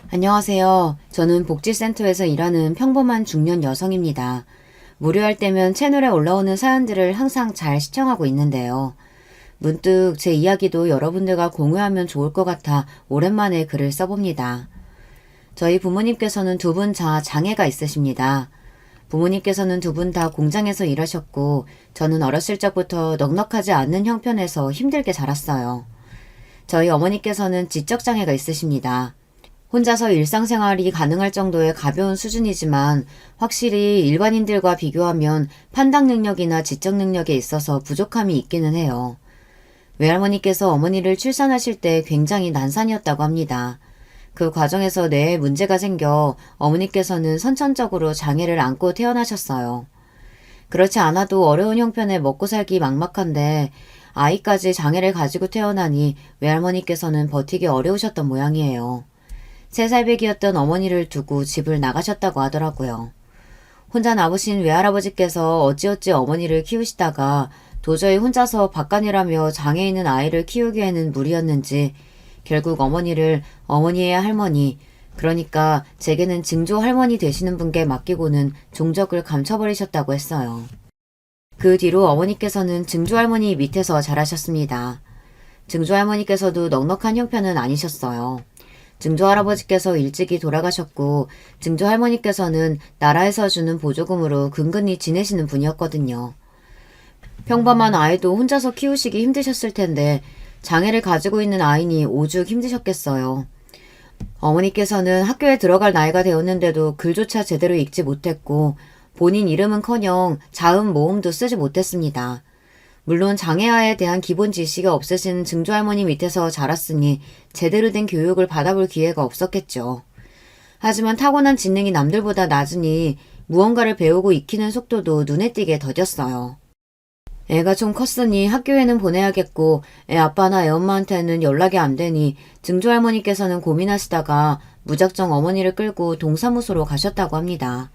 안녕하세요. 저는 복지센터에서 일하는 평범한 중년 여성입니다. 무료할 때면 채널에 올라오는 사연들을 항상 잘 시청하고 있는데요. 문득 제 이야기도 여러분들과 공유하면 좋을 것 같아 오랜만에 글을 써봅니다. 저희 부모님께서는 두 분 다 장애가 있으십니다. 부모님께서는 두 분 다 공장에서 일하셨고 저는 어렸을 적부터 넉넉하지 않는 형편에서 힘들게 자랐어요. 저희 어머니께서는 지적장애가 있으십니다. 혼자서 일상생활이 가능할 정도의 가벼운 수준이지만 확실히 일반인들과 비교하면 판단 능력이나 지적 능력에 있어서 부족함이 있기는 해요. 외할머니께서 어머니를 출산하실 때 굉장히 난산이었다고 합니다. 그 과정에서 뇌에 문제가 생겨 어머니께서는 선천적으로 장애를 안고 태어나셨어요. 그렇지 않아도 어려운 형편에 먹고 살기 막막한데 아이까지 장애를 가지고 태어나니 외할머니께서는 버티기 어려우셨던 모양이에요. 3살배기였던 어머니를 두고 집을 나가셨다고 하더라고요. 혼자 남으신 외할아버지께서 어찌어찌 어머니를 키우시다가 도저히 혼자서 바깥일하며 장애 있는 아이를 키우기에는 무리였는지 결국 어머니를 어머니의 할머니, 그러니까 제게는 증조 할머니 되시는 분께 맡기고는 종적을 감춰버리셨다고 했어요. 그 뒤로 어머니께서는 증조 할머니 밑에서 자라셨습니다. 증조 할머니께서도 넉넉한 형편은 아니셨어요. 증조 할아버지께서 일찍이 돌아가셨고 증조 할머니께서는 나라에서 주는 보조금으로 근근히 지내시는 분이었거든요. 평범한 아이도 혼자서 키우시기 힘드셨을 텐데 장애를 가지고 있는 아이니 오죽 힘드셨겠어요. 어머니께서는 학교에 들어갈 나이가 되었는데도 글조차 제대로 읽지 못했고 본인 이름은커녕 자음 모음도 쓰지 못했습니다. 물론 장애아에 대한 기본 지식이 없으신 증조할머니 밑에서 자랐으니 제대로 된 교육을 받아볼 기회가 없었겠죠. 하지만 타고난 지능이 남들보다 낮으니 무언가를 배우고 익히는 속도도 눈에 띄게 더뎠어요. 애가 좀 컸으니 학교에는 보내야겠고 애 아빠나 애 엄마한테는 연락이 안 되니 증조할머니께서는 고민하시다가 무작정 어머니를 끌고 동사무소로 가셨다고 합니다.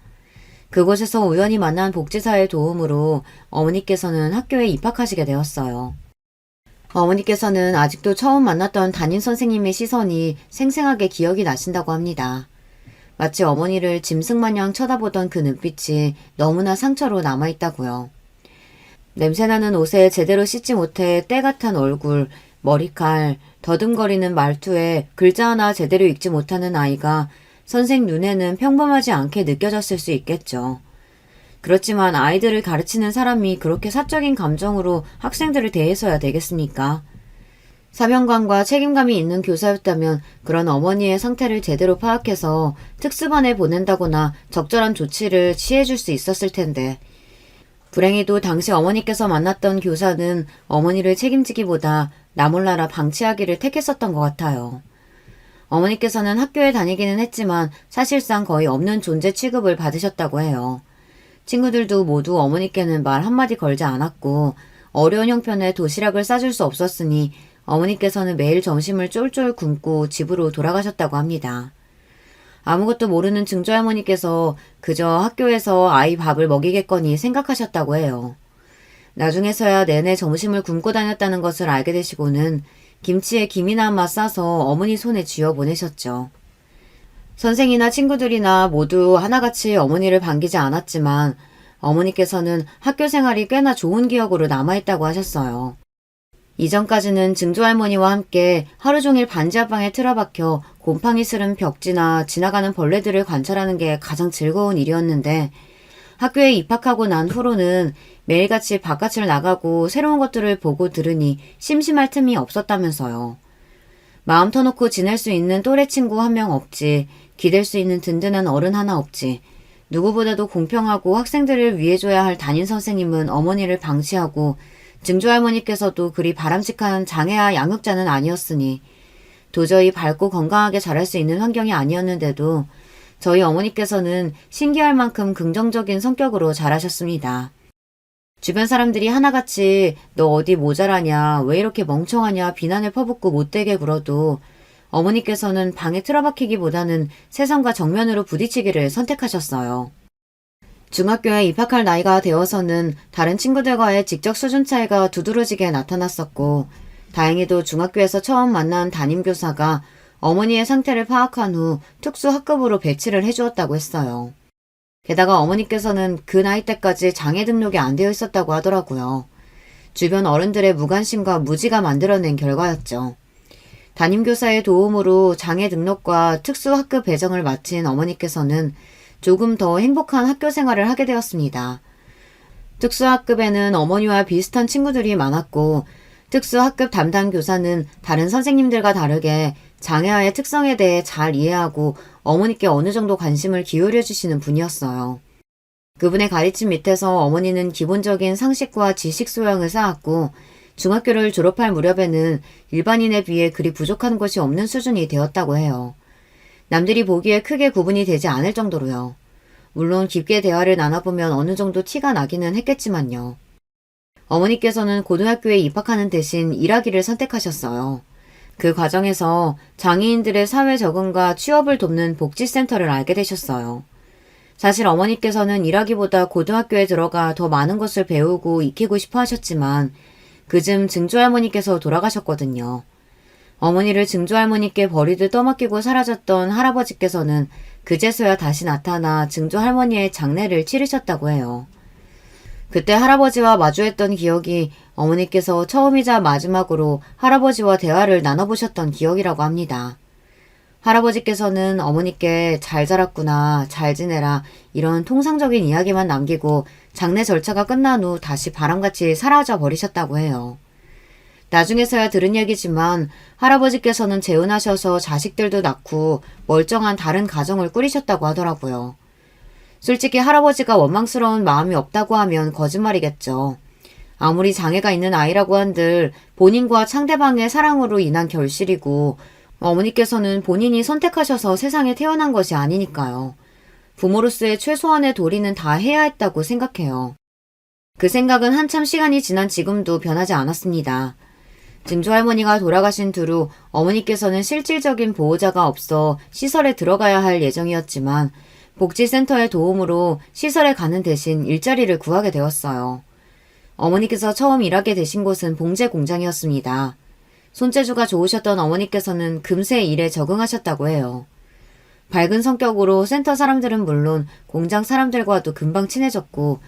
그곳에서 우연히 만난 복지사의 도움으로 어머니께서는 학교에 입학하시게 되었어요. 어머니께서는 아직도 처음 만났던 담임 선생님의 시선이 생생하게 기억이 나신다고 합니다. 마치 어머니를 짐승마냥 쳐다보던 그 눈빛이 너무나 상처로 남아있다고요. 냄새나는 옷에 제대로 씻지 못해 때같은 얼굴, 머리칼, 더듬거리는 말투에 글자 하나 제대로 읽지 못하는 아이가 선생 눈에는 평범하지 않게 느껴졌을 수 있겠죠. 그렇지만 아이들을 가르치는 사람이 그렇게 사적인 감정으로 학생들을 대해서야 되겠습니까? 사명감과 책임감이 있는 교사였다면 그런 어머니의 상태를 제대로 파악해서 특수반에 보낸다거나 적절한 조치를 취해줄 수 있었을 텐데 불행히도 당시 어머니께서 만났던 교사는 어머니를 책임지기보다 나몰라라 방치하기를 택했었던 것 같아요. 어머니께서는 학교에 다니기는 했지만 사실상 거의 없는 존재 취급을 받으셨다고 해요. 친구들도 모두 어머니께는 말 한마디 걸지 않았고 어려운 형편에 도시락을 싸줄 수 없었으니 어머니께서는 매일 점심을 쫄쫄 굶고 집으로 돌아가셨다고 합니다. 아무것도 모르는 증조할머니께서 그저 학교에서 아이 밥을 먹이겠거니 생각하셨다고 해요. 나중에서야 내내 점심을 굶고 다녔다는 것을 알게 되시고는 김치에 김이나 한맛 싸서 어머니 손에 쥐어 보내셨죠. 선생이나 친구들이나 모두 하나같이 어머니를 반기지 않았지만 어머니께서는 학교 생활이 꽤나 좋은 기억으로 남아있다고 하셨어요. 이전까지는 증조할머니와 함께 하루 종일 반지하방에 틀어박혀 곰팡이 스른 벽지나 지나가는 벌레들을 관찰하는 게 가장 즐거운 일이었는데 학교에 입학하고 난 후로는 매일같이 바깥을 나가고 새로운 것들을 보고 들으니 심심할 틈이 없었다면서요. 마음 터놓고 지낼 수 있는 또래 친구 한 명 없지, 기댈 수 있는 든든한 어른 하나 없지, 누구보다도 공평하고 학생들을 위해줘야 할 담임 선생님은 어머니를 방치하고 증조할머니께서도 그리 바람직한 장애아 양육자는 아니었으니 도저히 밝고 건강하게 자랄 수 있는 환경이 아니었는데도 저희 어머니께서는 신기할 만큼 긍정적인 성격으로 자라셨습니다. 주변 사람들이 하나같이 너 어디 모자라냐, 왜 이렇게 멍청하냐 비난을 퍼붓고 못되게 굴어도 어머니께서는 방에 틀어박히기보다는 세상과 정면으로 부딪히기를 선택하셨어요. 중학교에 입학할 나이가 되어서는 다른 친구들과의 직접 수준 차이가 두드러지게 나타났었고 다행히도 중학교에서 처음 만난 담임교사가 어머니의 상태를 파악한 후 특수학급으로 배치를 해주었다고 했어요. 게다가 어머니께서는 그 나이 때까지 장애 등록이 안 되어 있었다고 하더라고요. 주변 어른들의 무관심과 무지가 만들어낸 결과였죠. 담임교사의 도움으로 장애 등록과 특수학급 배정을 마친 어머니께서는 조금 더 행복한 학교 생활을 하게 되었습니다. 특수학급에는 어머니와 비슷한 친구들이 많았고 특수학급 담당 교사는 다른 선생님들과 다르게 장애아의 특성에 대해 잘 이해하고 어머니께 어느 정도 관심을 기울여 주시는 분이었어요. 그분의 가르침 밑에서 어머니는 기본적인 상식과 지식 소양을 쌓았고 중학교를 졸업할 무렵에는 일반인에 비해 그리 부족한 것이 없는 수준이 되었다고 해요. 남들이 보기에 크게 구분이 되지 않을 정도로요. 물론 깊게 대화를 나눠보면 어느 정도 티가 나기는 했겠지만요. 어머니께서는 고등학교에 입학하는 대신 일하기를 선택하셨어요. 그 과정에서 장애인들의 사회 적응과 취업을 돕는 복지센터를 알게 되셨어요. 사실 어머니께서는 일하기보다 고등학교에 들어가 더 많은 것을 배우고 익히고 싶어 하셨지만 그즘 증조할머니께서 돌아가셨거든요. 어머니를 증조할머니께 버리듯 떠맡기고 사라졌던 할아버지께서는 그제서야 다시 나타나 증조할머니의 장례를 치르셨다고 해요. 그때 할아버지와 마주했던 기억이 어머니께서 처음이자 마지막으로 할아버지와 대화를 나눠보셨던 기억이라고 합니다. 할아버지께서는 어머니께 잘 자랐구나, 잘 지내라 이런 통상적인 이야기만 남기고 장례 절차가 끝난 후 다시 바람같이 사라져 버리셨다고 해요. 나중에서야 들은 얘기지만 할아버지께서는 재혼하셔서 자식들도 낳고 멀쩡한 다른 가정을 꾸리셨다고 하더라고요. 솔직히 할아버지가 원망스러운 마음이 없다고 하면 거짓말이겠죠. 아무리 장애가 있는 아이라고 한들 본인과 상대방의 사랑으로 인한 결실이고 어머니께서는 본인이 선택하셔서 세상에 태어난 것이 아니니까요. 부모로서의 최소한의 도리는 다 해야 했다고 생각해요. 그 생각은 한참 시간이 지난 지금도 변하지 않았습니다. 증조할머니가 돌아가신 뒤로 어머니께서는 실질적인 보호자가 없어 시설에 들어가야 할 예정이었지만 복지센터의 도움으로 시설에 가는 대신 일자리를 구하게 되었어요. 어머니께서 처음 일하게 되신 곳은 봉제 공장이었습니다. 손재주가 좋으셨던 어머니께서는 금세 일에 적응하셨다고 해요. 밝은 성격으로 센터 사람들은 물론 공장 사람들과도 금방 친해졌고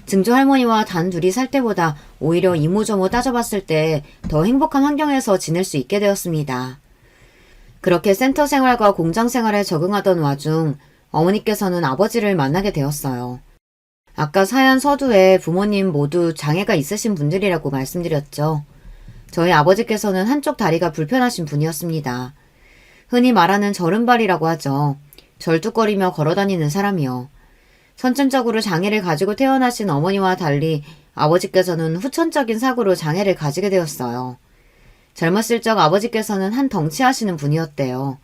증조 할머니와 단 둘이 살 때보다 오히려 이모저모 따져봤을 때 더 행복한 환경에서 지낼 수 있게 되었습니다. 그렇게 센터 생활과 공장 생활에 적응하던 와중 어머니께서는 아버지를 만나게 되었어요. 아까 사연 서두에 부모님 모두 장애가 있으신 분들이라고 말씀드렸죠. 저희 아버지께서는 한쪽 다리가 불편하신 분이었습니다. 흔히 말하는 절은발이라고 하죠. 절뚝거리며 걸어다니는 사람이요. 선천적으로 장애를 가지고 태어나신 어머니와 달리 아버지께서는 후천적인 사고로 장애를 가지게 되었어요. 젊었을 적 아버지께서는 한 덩치하시는 분이었대요.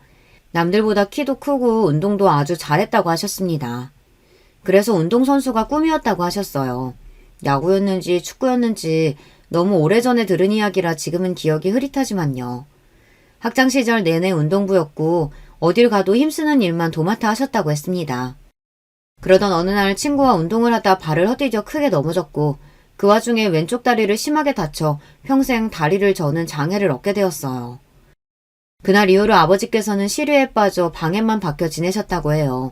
남들보다 키도 크고 운동도 아주 잘했다고 하셨습니다. 그래서 운동선수가 꿈이었다고 하셨어요. 야구였는지 축구였는지 너무 오래전에 들은 이야기라 지금은 기억이 흐릿하지만요. 학창시절 내내 운동부였고 어딜 가도 힘쓰는 일만 도맡아 하셨다고 했습니다. 그러던 어느 날 친구와 운동을 하다 발을 헛디뎌 크게 넘어졌고 그 와중에 왼쪽 다리를 심하게 다쳐 평생 다리를 저는 장애를 얻게 되었어요. 그날 이후로 아버지께서는 시류에 빠져 방에만 박혀 지내셨다고 해요.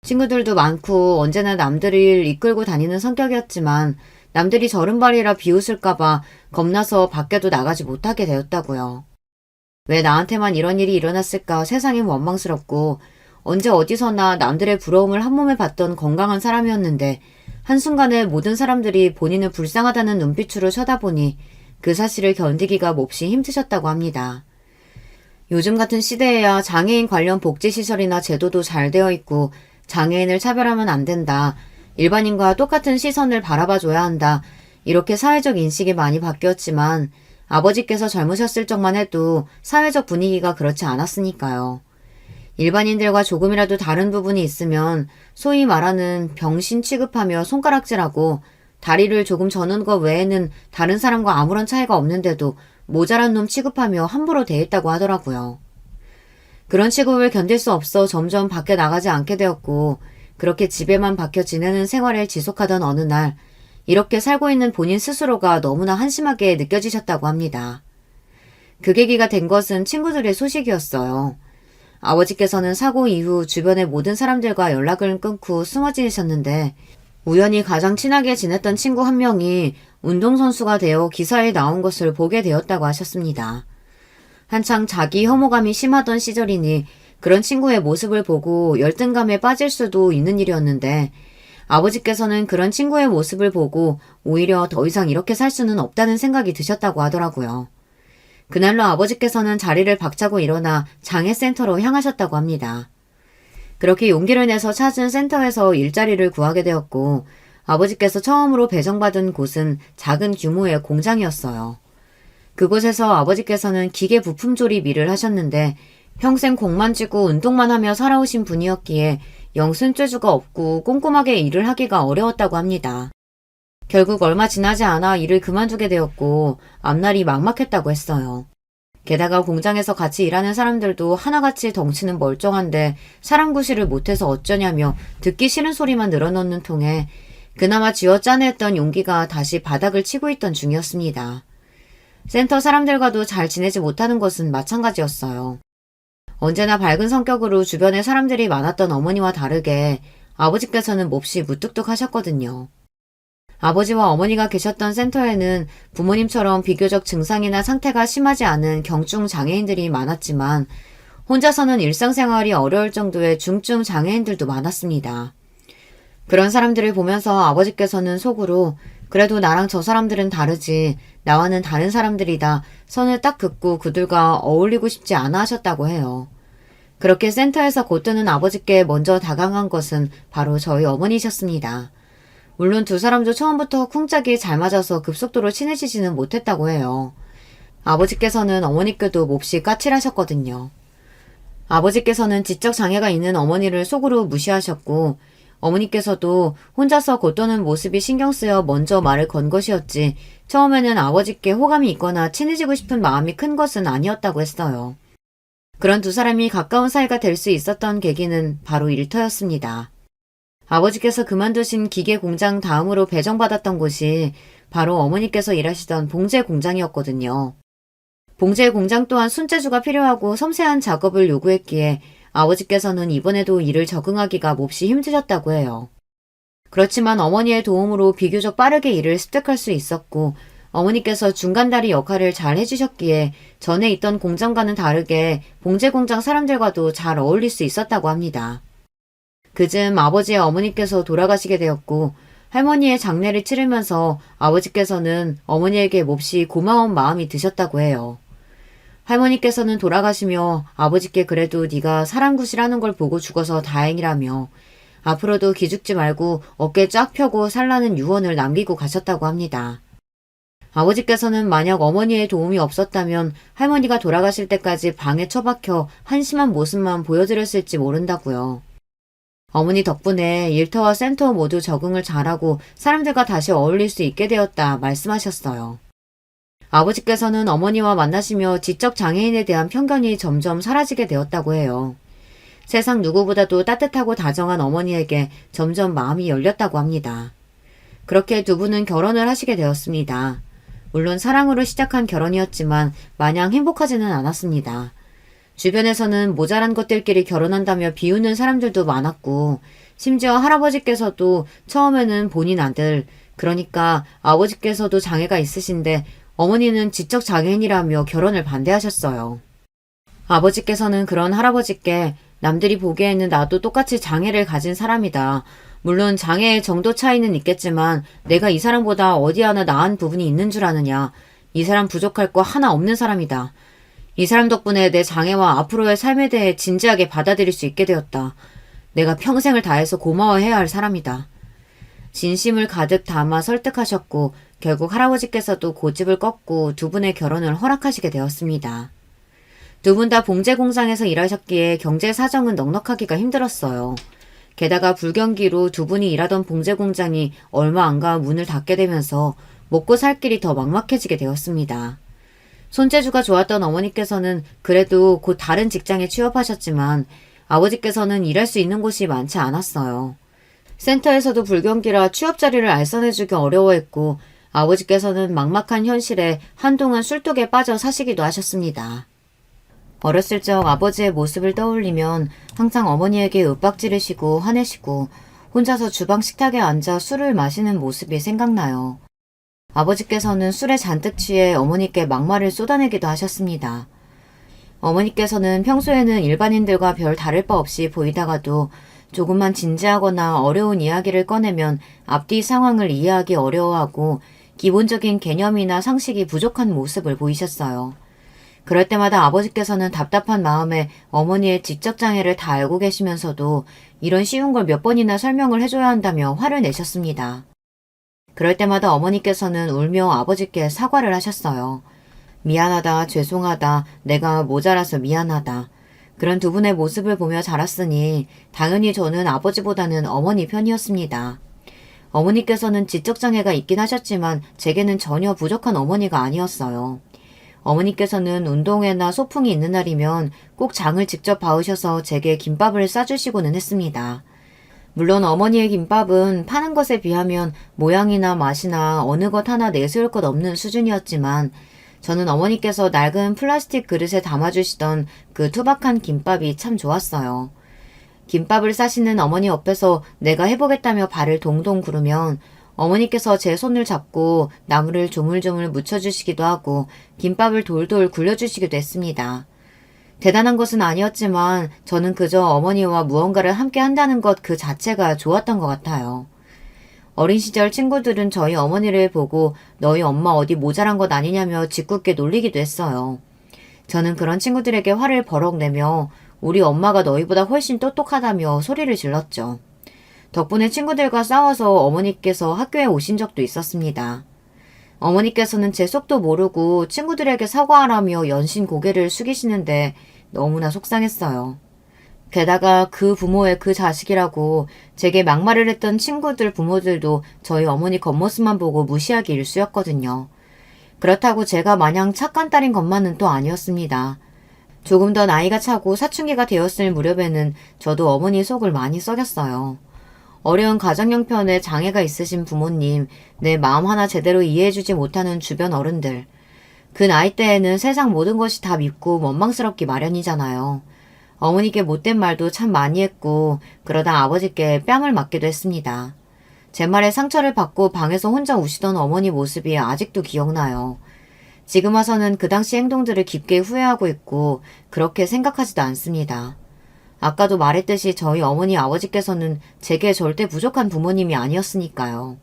친구들도 많고 언제나 남들을 이끌고 다니는 성격이었지만 남들이 절은발이라 비웃을까봐 겁나서 밖에도 나가지 못하게 되었다고요. 왜 나한테만 이런 일이 일어났을까 세상이 원망스럽고 언제 어디서나 남들의 부러움을 한몸에 받던 건강한 사람이었는데 한순간에 모든 사람들이 본인을 불쌍하다는 눈빛으로 쳐다보니 그 사실을 견디기가 몹시 힘드셨다고 합니다. 요즘 같은 시대에야 장애인 관련 복지시설이나 제도도 잘 되어 있고 장애인을 차별하면 안 된다. 일반인과 똑같은 시선을 바라봐줘야 한다. 이렇게 사회적 인식이 많이 바뀌었지만 아버지께서 젊으셨을 적만 해도 사회적 분위기가 그렇지 않았으니까요. 일반인들과 조금이라도 다른 부분이 있으면 소위 말하는 병신 취급하며 손가락질하고 다리를 조금 저는 것 외에는 다른 사람과 아무런 차이가 없는데도 모자란 놈 취급하며 함부로 대했다고 하더라고요. 그런 취급을 견딜 수 없어 점점 밖에 나가지 않게 되었고 그렇게 집에만 박혀 지내는 생활을 지속하던 어느 날 이렇게 살고 있는 본인 스스로가 너무나 한심하게 느껴지셨다고 합니다. 그 계기가 된 것은 친구들의 소식이었어요. 아버지께서는 사고 이후 주변의 모든 사람들과 연락을 끊고 숨어 지내셨는데 우연히 가장 친하게 지냈던 친구 한 명이 운동선수가 되어 기사에 나온 것을 보게 되었다고 하셨습니다. 한창 자기 혐오감이 심하던 시절이니 그런 친구의 모습을 보고 열등감에 빠질 수도 있는 일이었는데 아버지께서는 그런 친구의 모습을 보고 오히려 더 이상 이렇게 살 수는 없다는 생각이 드셨다고 하더라고요. 그날로 아버지께서는 자리를 박차고 일어나 장애센터로 향하셨다고 합니다. 그렇게 용기를 내서 찾은 센터에서 일자리를 구하게 되었고 아버지께서 처음으로 배정받은 곳은 작은 규모의 공장이었어요. 그곳에서 아버지께서는 기계 부품 조립 일을 하셨는데 평생 공만 쥐고 운동만 하며 살아오신 분이었기에 영 손재주가 없고 꼼꼼하게 일을 하기가 어려웠다고 합니다. 결국 얼마 지나지 않아 일을 그만두게 되었고 앞날이 막막했다고 했어요. 게다가 공장에서 같이 일하는 사람들도 하나같이 덩치는 멀쩡한데 사람 구실을 못해서 어쩌냐며 듣기 싫은 소리만 늘어놓는 통에 그나마 쥐어짜냈던 용기가 다시 바닥을 치고 있던 중이었습니다. 센터 사람들과도 잘 지내지 못하는 것은 마찬가지였어요. 언제나 밝은 성격으로 주변에 사람들이 많았던 어머니와 다르게 아버지께서는 몹시 무뚝뚝하셨거든요. 아버지와 어머니가 계셨던 센터에는 부모님처럼 비교적 증상이나 상태가 심하지 않은 경증 장애인들이 많았지만 혼자서는 일상생활이 어려울 정도의 중증 장애인들도 많았습니다. 그런 사람들을 보면서 아버지께서는 속으로 그래도 나랑 저 사람들은 다르지, 나와는 다른 사람들이다 선을 딱 긋고 그들과 어울리고 싶지 않아 하셨다고 해요. 그렇게 센터에서 곧드는 아버지께 먼저 다가간 것은 바로 저희 어머니셨습니다. 물론 두 사람도 처음부터 쿵짝이 잘 맞아서 급속도로 친해지지는 못했다고 해요. 아버지께서는 어머니께도 몹시 까칠하셨거든요. 아버지께서는 지적 장애가 있는 어머니를 속으로 무시하셨고 어머니께서도 혼자서 곧도는 모습이 신경 쓰여 먼저 말을 건 것이었지 처음에는 아버지께 호감이 있거나 친해지고 싶은 마음이 큰 것은 아니었다고 했어요. 그런 두 사람이 가까운 사이가 될 수 있었던 계기는 바로 일터였습니다. 아버지께서 그만두신 기계 공장 다음으로 배정받았던 곳이 바로 어머니께서 일하시던 봉제 공장이었거든요. 봉제 공장 또한 손재주가 필요하고 섬세한 작업을 요구했기에 아버지께서는 이번에도 일을 적응하기가 몹시 힘드셨다고 해요. 그렇지만 어머니의 도움으로 비교적 빠르게 일을 습득할 수 있었고 어머니께서 중간다리 역할을 잘 해주셨기에 전에 있던 공장과는 다르게 봉제 공장 사람들과도 잘 어울릴 수 있었다고 합니다. 그즈음 아버지의 어머니께서 돌아가시게 되었고 할머니의 장례를 치르면서 아버지께서는 어머니에게 몹시 고마운 마음이 드셨다고 해요. 할머니께서는 돌아가시며 아버지께 그래도 네가 사람 구실하는 걸 보고 죽어서 다행이라며 앞으로도 기죽지 말고 어깨 쫙 펴고 살라는 유언을 남기고 가셨다고 합니다. 아버지께서는 만약 어머니의 도움이 없었다면 할머니가 돌아가실 때까지 방에 처박혀 한심한 모습만 보여드렸을지 모른다고요. 어머니 덕분에 일터와 센터 모두 적응을 잘하고 사람들과 다시 어울릴 수 있게 되었다 말씀하셨어요. 아버지께서는 어머니와 만나시며 지적 장애인에 대한 편견이 점점 사라지게 되었다고 해요. 세상 누구보다도 따뜻하고 다정한 어머니에게 점점 마음이 열렸다고 합니다. 그렇게 두 분은 결혼을 하시게 되었습니다. 물론 사랑으로 시작한 결혼이었지만 마냥 행복하지는 않았습니다. 주변에서는 모자란 것들끼리 결혼한다며 비웃는 사람들도 많았고 심지어 할아버지께서도 처음에는 본인 아들, 그러니까 아버지께서도 장애가 있으신데 어머니는 지적 장애인이라며 결혼을 반대하셨어요. 아버지께서는 그런 할아버지께 남들이 보기에는 나도 똑같이 장애를 가진 사람이다. 물론 장애의 정도 차이는 있겠지만 내가 이 사람보다 어디 하나 나은 부분이 있는 줄 아느냐. 이 사람 부족할 거 하나 없는 사람이다. 이 사람 덕분에 내 장애와 앞으로의 삶에 대해 진지하게 받아들일 수 있게 되었다. 내가 평생을 다해서 고마워해야 할 사람이다. 진심을 가득 담아 설득하셨고 결국 할아버지께서도 고집을 꺾고 두 분의 결혼을 허락하시게 되었습니다. 두 분 다 봉제 공장에서 일하셨기에 경제 사정은 넉넉하기가 힘들었어요. 게다가 불경기로 두 분이 일하던 봉제 공장이 얼마 안 가 문을 닫게 되면서 먹고 살 길이 더 막막해지게 되었습니다. 손재주가 좋았던 어머니께서는 그래도 곧 다른 직장에 취업하셨지만 아버지께서는 일할 수 있는 곳이 많지 않았어요. 센터에서도 불경기라 취업 자리를 알선해주기 어려워했고 아버지께서는 막막한 현실에 한동안 술독에 빠져 사시기도 하셨습니다. 어렸을 적 아버지의 모습을 떠올리면 항상 어머니에게 윽박지르시고 화내시고 혼자서 주방 식탁에 앉아 술을 마시는 모습이 생각나요. 아버지께서는 술에 잔뜩 취해 어머니께 막말을 쏟아내기도 하셨습니다. 어머니께서는 평소에는 일반인들과 별 다를 바 없이 보이다가도 조금만 진지하거나 어려운 이야기를 꺼내면 앞뒤 상황을 이해하기 어려워하고 기본적인 개념이나 상식이 부족한 모습을 보이셨어요. 그럴 때마다 아버지께서는 답답한 마음에 어머니의 지적장애를 다 알고 계시면서도 이런 쉬운 걸 몇 번이나 설명을 해줘야 한다며 화를 내셨습니다. 그럴 때마다 어머니께서는 울며 아버지께 사과를 하셨어요. 미안하다, 죄송하다, 내가 모자라서 미안하다. 그런 두 분의 모습을 보며 자랐으니 당연히 저는 아버지보다는 어머니 편이었습니다. 어머니께서는 지적장애가 있긴 하셨지만 제게는 전혀 부족한 어머니가 아니었어요. 어머니께서는 운동회나 소풍이 있는 날이면 꼭 장을 직접 봐오셔서 제게 김밥을 싸주시고는 했습니다. 물론 어머니의 김밥은 파는 것에 비하면 모양이나 맛이나 어느 것 하나 내세울 것 없는 수준이었지만 저는 어머니께서 낡은 플라스틱 그릇에 담아주시던 그 투박한 김밥이 참 좋았어요. 김밥을 싸시는 어머니 옆에서 내가 해보겠다며 발을 동동 구르면 어머니께서 제 손을 잡고 나물을 조물조물 묻혀주시기도 하고 김밥을 돌돌 굴려주시기도 했습니다. 대단한 것은 아니었지만 저는 그저 어머니와 무언가를 함께 한다는 것 그 자체가 좋았던 것 같아요. 어린 시절 친구들은 저희 어머니를 보고 너희 엄마 어디 모자란 것 아니냐며 짓궂게 놀리기도 했어요. 저는 그런 친구들에게 화를 버럭 내며 우리 엄마가 너희보다 훨씬 똑똑하다며 소리를 질렀죠. 덕분에 친구들과 싸워서 어머니께서 학교에 오신 적도 있었습니다. 어머니께서는 제 속도 모르고 친구들에게 사과하라며 연신 고개를 숙이시는데 너무나 속상했어요. 게다가 그 부모의 그 자식이라고 제게 막말을 했던 친구들 부모들도 저희 어머니 겉모습만 보고 무시하기 일쑤였거든요. 그렇다고 제가 마냥 착한 딸인 것만은 또 아니었습니다. 조금 더 나이가 차고 사춘기가 되었을 무렵에는 저도 어머니 속을 많이 썩였어요. 어려운 가정 형편에 장애가 있으신 부모님, 내 마음 하나 제대로 이해해주지 못하는 주변 어른들. 그 나이대에는 세상 모든 것이 다 밉고 원망스럽기 마련이잖아요. 어머니께 못된 말도 참 많이 했고 그러다 아버지께 뺨을 맞기도 했습니다. 제 말에 상처를 받고 방에서 혼자 우시던 어머니 모습이 아직도 기억나요. 지금 와서는 그 당시 행동들을 깊게 후회하고 있고 그렇게 생각하지도 않습니다. 아까도 말했듯이 저희 어머니 아버지께서는 제게 절대 부족한 부모님이 아니었으니까요.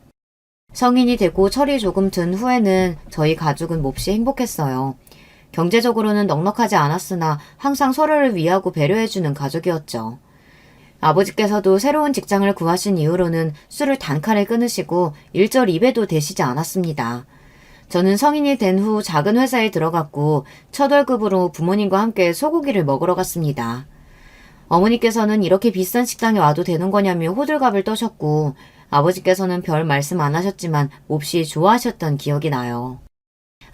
성인이 되고 철이 조금 든 후에는 저희 가족은 몹시 행복했어요. 경제적으로는 넉넉하지 않았으나 항상 서로를 위하고 배려해주는 가족이었죠. 아버지께서도 새로운 직장을 구하신 이후로는 술을 단칼에 끊으시고 일절 입에도 대시지 않았습니다. 저는 성인이 된 후 작은 회사에 들어갔고 첫 월급으로 부모님과 함께 소고기를 먹으러 갔습니다. 어머니께서는 이렇게 비싼 식당에 와도 되는 거냐며 호들갑을 떠셨고 아버지께서는 별 말씀 안 하셨지만 몹시 좋아하셨던 기억이 나요.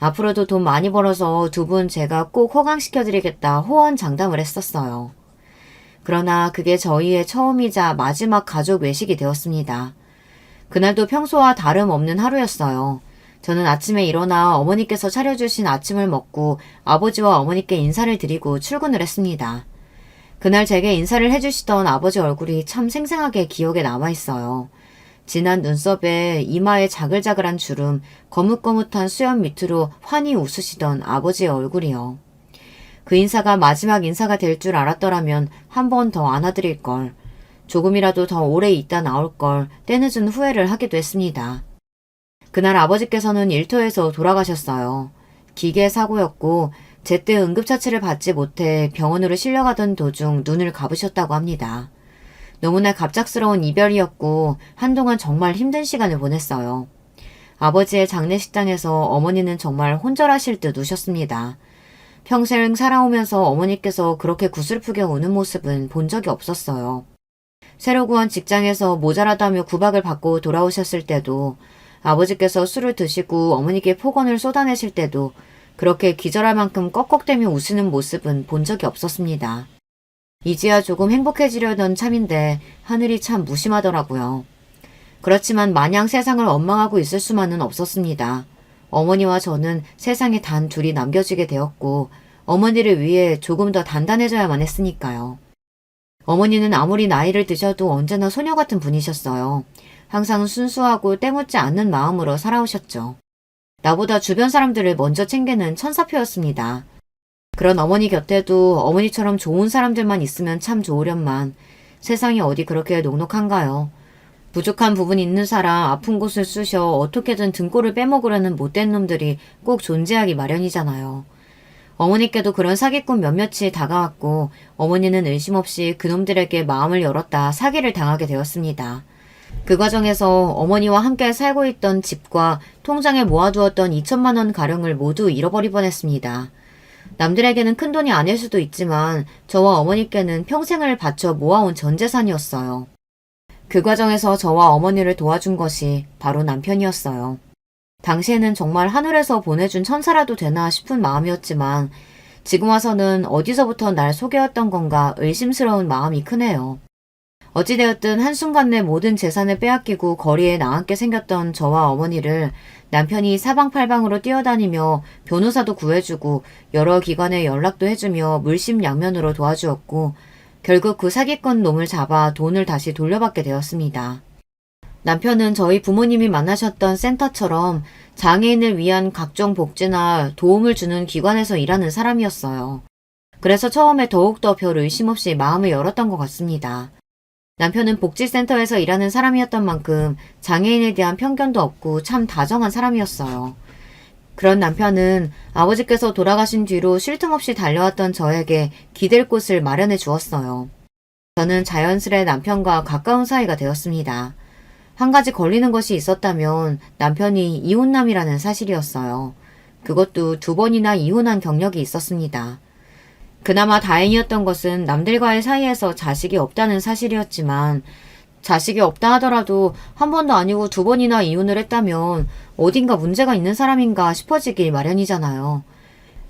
앞으로도 돈 많이 벌어서 두 분 제가 꼭 호강시켜드리겠다 호언장담을 했었어요. 그러나 그게 저희의 처음이자 마지막 가족 외식이 되었습니다. 그날도 평소와 다름없는 하루였어요. 저는 아침에 일어나 어머니께서 차려주신 아침을 먹고 아버지와 어머니께 인사를 드리고 출근을 했습니다. 그날 제게 인사를 해주시던 아버지 얼굴이 참 생생하게 기억에 남아있어요. 진한 눈썹에 이마에 자글자글한 주름, 거뭇거뭇한 수염 밑으로 환히 웃으시던 아버지의 얼굴이요. 그 인사가 마지막 인사가 될 줄 알았더라면 한 번 더 안아드릴 걸, 조금이라도 더 오래 있다 나올 걸 때늦은 후회를 하기도 했습니다. 그날 아버지께서는 일터에서 돌아가셨어요. 기계 사고였고 제때 응급처치를 받지 못해 병원으로 실려가던 도중 눈을 감으셨다고 합니다. 너무나 갑작스러운 이별이었고 한동안 정말 힘든 시간을 보냈어요. 아버지의 장례식장에서 어머니는 정말 혼절하실 듯 우셨습니다. 평생 살아오면서 어머니께서 그렇게 구슬프게 우는 모습은 본 적이 없었어요. 새로 구한 직장에서 모자라다며 구박을 받고 돌아오셨을 때도 아버지께서 술을 드시고 어머니께 폭언을 쏟아내실 때도 그렇게 기절할 만큼 꺽꺽대며 웃으는 모습은 본 적이 없었습니다. 이제야 조금 행복해지려던 참인데 하늘이 참 무심하더라고요. 그렇지만 마냥 세상을 원망하고 있을 수만은 없었습니다. 어머니와 저는 세상에 단 둘이 남겨지게 되었고 어머니를 위해 조금 더 단단해져야만 했으니까요. 어머니는 아무리 나이를 드셔도 언제나 소녀 같은 분이셨어요. 항상 순수하고 때묻지 않는 마음으로 살아오셨죠. 나보다 주변 사람들을 먼저 챙기는 천사표였습니다. 그런 어머니 곁에도 어머니처럼 좋은 사람들만 있으면 참 좋으련만 세상이 어디 그렇게 녹록한가요? 부족한 부분이 있는 사람 아픈 곳을 쑤셔 어떻게든 등골을 빼먹으려는 못된 놈들이 꼭 존재하기 마련이잖아요. 어머니께도 그런 사기꾼 몇몇이 다가왔고 어머니는 의심 없이 그놈들에게 마음을 열었다 사기를 당하게 되었습니다. 그 과정에서 어머니와 함께 살고 있던 집과 통장에 모아두었던 2천만 원 가량을 모두 잃어버릴 뻔했습니다. 남들에게는 큰돈이 아닐 수도 있지만 저와 어머니께는 평생을 바쳐 모아온 전 재산이었어요. 그 과정에서 저와 어머니를 도와준 것이 바로 남편이었어요. 당시에는 정말 하늘에서 보내준 천사라도 되나 싶은 마음이었지만 지금 와서는 어디서부터 날 속여왔던 건가 의심스러운 마음이 크네요. 어찌되었든 한순간에 모든 재산을 빼앗기고 거리에 나앉게 생겼던 저와 어머니를 남편이 사방팔방으로 뛰어다니며 변호사도 구해주고 여러 기관에 연락도 해주며 물심양면으로 도와주었고 결국 그 사기꾼 놈을 잡아 돈을 다시 돌려받게 되었습니다. 남편은 저희 부모님이 만나셨던 센터처럼 장애인을 위한 각종 복지나 도움을 주는 기관에서 일하는 사람이었어요. 그래서 처음에 더욱더 별 의심 없이 마음을 열었던 것 같습니다. 남편은 복지센터에서 일하는 사람이었던 만큼 장애인에 대한 편견도 없고 참 다정한 사람이었어요. 그런 남편은 아버지께서 돌아가신 뒤로 쉴 틈 없이 달려왔던 저에게 기댈 곳을 마련해 주었어요. 저는 자연스레 남편과 가까운 사이가 되었습니다. 한 가지 걸리는 것이 있었다면 남편이 이혼남이라는 사실이었어요. 그것도 2번이나 이혼한 경력이 있었습니다. 그나마 다행이었던 것은 남들과의 사이에서 자식이 없다는 사실이었지만 자식이 없다 하더라도 한 번도 아니고 2번이나 이혼을 했다면 어딘가 문제가 있는 사람인가 싶어지길 마련이잖아요.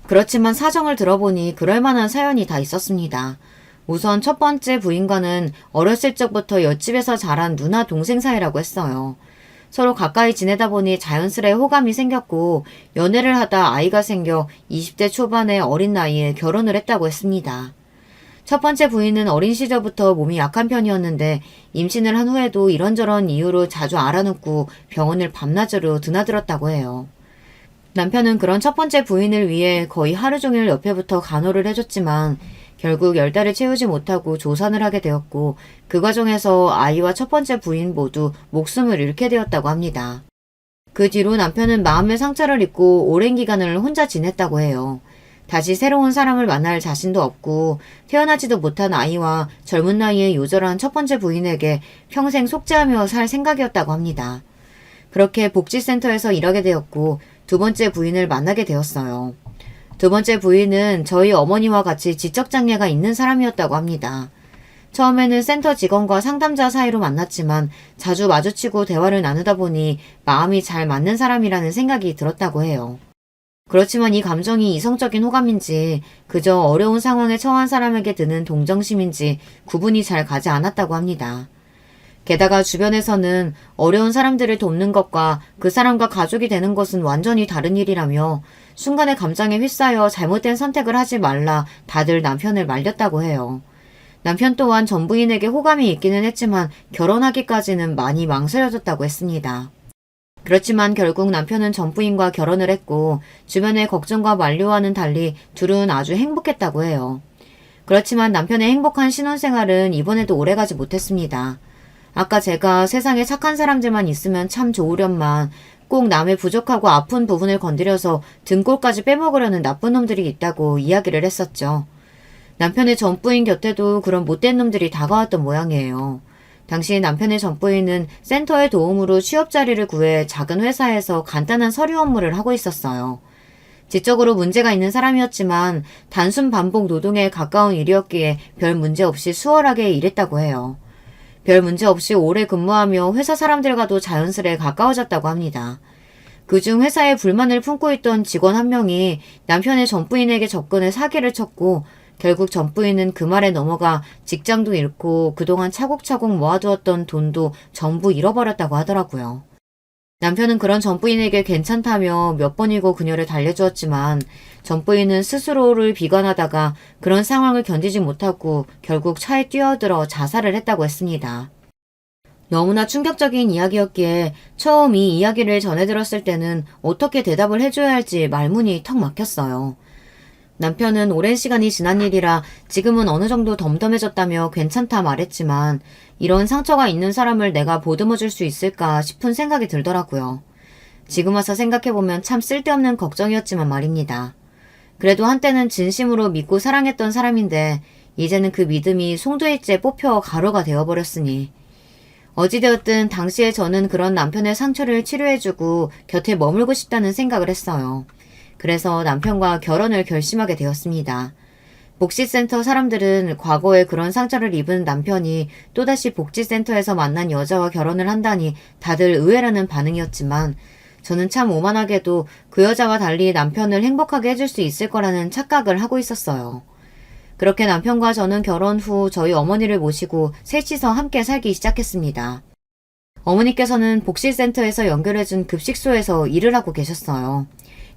그렇지만 사정을 들어보니 그럴 만한 사연이 다 있었습니다. 우선 첫 번째 부인과는 어렸을 적부터 옆집에서 자란 누나 동생 사이라고 했어요. 서로 가까이 지내다 보니 자연스레 호감이 생겼고 연애를 하다 아이가 생겨 20대 초반의 어린 나이에 결혼을 했다고 했습니다. 첫 번째 부인은 어린 시절부터 몸이 약한 편이었는데 임신을 한 후에도 이런저런 이유로 자주 알아눕고 병원을 밤낮으로 드나들었다고 해요. 남편은 그런 첫 번째 부인을 위해 거의 하루 종일 옆에 붙어 간호를 해줬지만 결국 10달을 채우지 못하고 조산을 하게 되었고 그 과정에서 아이와 첫 번째 부인 모두 목숨을 잃게 되었다고 합니다. 그 뒤로 남편은 마음의 상처를 입고 오랜 기간을 혼자 지냈다고 해요. 다시 새로운 사람을 만날 자신도 없고 태어나지도 못한 아이와 젊은 나이에 요절한 첫 번째 부인에게 평생 속죄하며 살 생각이었다고 합니다. 그렇게 복지센터에서 일하게 되었고 2번째 부인을 만나게 되었어요. 2번째 부인은 저희 어머니와 같이 지적장애가 있는 사람이었다고 합니다. 처음에는 센터 직원과 상담자 사이로 만났지만 자주 마주치고 대화를 나누다 보니 마음이 잘 맞는 사람이라는 생각이 들었다고 해요. 그렇지만 이 감정이 이성적인 호감인지 그저 어려운 상황에 처한 사람에게 드는 동정심인지 구분이 잘 가지 않았다고 합니다. 게다가 주변에서는 어려운 사람들을 돕는 것과 그 사람과 가족이 되는 것은 완전히 다른 일이라며 순간의 감정에 휩싸여 잘못된 선택을 하지 말라 다들 남편을 말렸다고 해요. 남편 또한 전 부인에게 호감이 있기는 했지만 결혼하기까지는 많이 망설여졌다고 했습니다. 그렇지만 결국 남편은 전 부인과 결혼을 했고 주변의 걱정과 만류와는 달리 둘은 아주 행복했다고 해요. 그렇지만 남편의 행복한 신혼생활은 이번에도 오래가지 못했습니다. 아까 제가 세상에 착한 사람들만 있으면 참 좋으련만 꼭 남의 부족하고 아픈 부분을 건드려서 등골까지 빼먹으려는 나쁜 놈들이 있다고 이야기를 했었죠. 남편의 전부인 곁에도 그런 못된 놈들이 다가왔던 모양이에요. 당시 남편의 전부인은 센터의 도움으로 취업 자리를 구해 작은 회사에서 간단한 서류 업무를 하고 있었어요. 지적으로 문제가 있는 사람이었지만 단순 반복 노동에 가까운 일이었기에 별 문제 없이 수월하게 일했다고 해요. 별 문제 없이 오래 근무하며 회사 사람들과도 자연스레 가까워졌다고 합니다. 그중 회사에 불만을 품고 있던 직원 한 명이 남편의 전부인에게 접근해 사기를 쳤고 결국 전부인은 그 말에 넘어가 직장도 잃고 그동안 차곡차곡 모아두었던 돈도 전부 잃어버렸다고 하더라고요. 남편은 그런 전부인에게 괜찮다며 몇 번이고 그녀를 달래주었지만 전 부인은 스스로를 비관하다가 그런 상황을 견디지 못하고 결국 차에 뛰어들어 자살을 했다고 했습니다. 너무나 충격적인 이야기였기에 처음 이 이야기를 전해 들었을 때는 어떻게 대답을 해줘야 할지 말문이 턱 막혔어요. 남편은 오랜 시간이 지난 일이라 지금은 어느 정도 덤덤해졌다며 괜찮다 말했지만 이런 상처가 있는 사람을 내가 보듬어 줄 수 있을까 싶은 생각이 들더라고요. 지금 와서 생각해보면 참 쓸데없는 걱정이었지만 말입니다. 그래도 한때는 진심으로 믿고 사랑했던 사람인데 이제는 그 믿음이 송두리째 뽑혀 가루가 되어버렸으니 어찌되었든 당시에 저는 그런 남편의 상처를 치료해주고 곁에 머물고 싶다는 생각을 했어요. 그래서 남편과 결혼을 결심하게 되었습니다. 복지센터 사람들은 과거에 그런 상처를 입은 남편이 또다시 복지센터에서 만난 여자와 결혼을 한다니 다들 의외라는 반응이었지만 저는 참 오만하게도 그 여자와 달리 남편을 행복하게 해줄 수 있을 거라는 착각을 하고 있었어요. 그렇게 남편과 저는 결혼 후 저희 어머니를 모시고 셋이서 함께 살기 시작했습니다. 어머니께서는 복지센터에서 연결해준 급식소에서 일을 하고 계셨어요.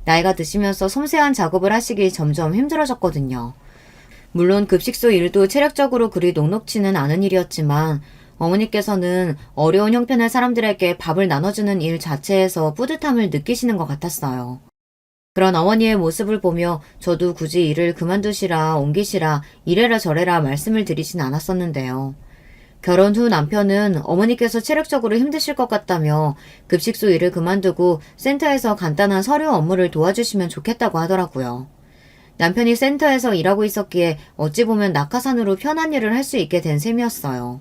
나이가 드시면서 섬세한 작업을 하시기 점점 힘들어졌거든요. 물론 급식소 일도 체력적으로 그리 녹록지는 않은 일이었지만 어머니께서는 어려운 형편의 사람들에게 밥을 나눠주는 일 자체에서 뿌듯함을 느끼시는 것 같았어요. 그런 어머니의 모습을 보며 저도 굳이 일을 그만두시라 옮기시라 이래라 저래라 말씀을 드리진 않았었는데요. 결혼 후 남편은 어머니께서 체력적으로 힘드실 것 같다며 급식소 일을 그만두고 센터에서 간단한 서류 업무를 도와주시면 좋겠다고 하더라고요. 남편이 센터에서 일하고 있었기에 어찌 보면 낙하산으로 편한 일을 할 수 있게 된 셈이었어요.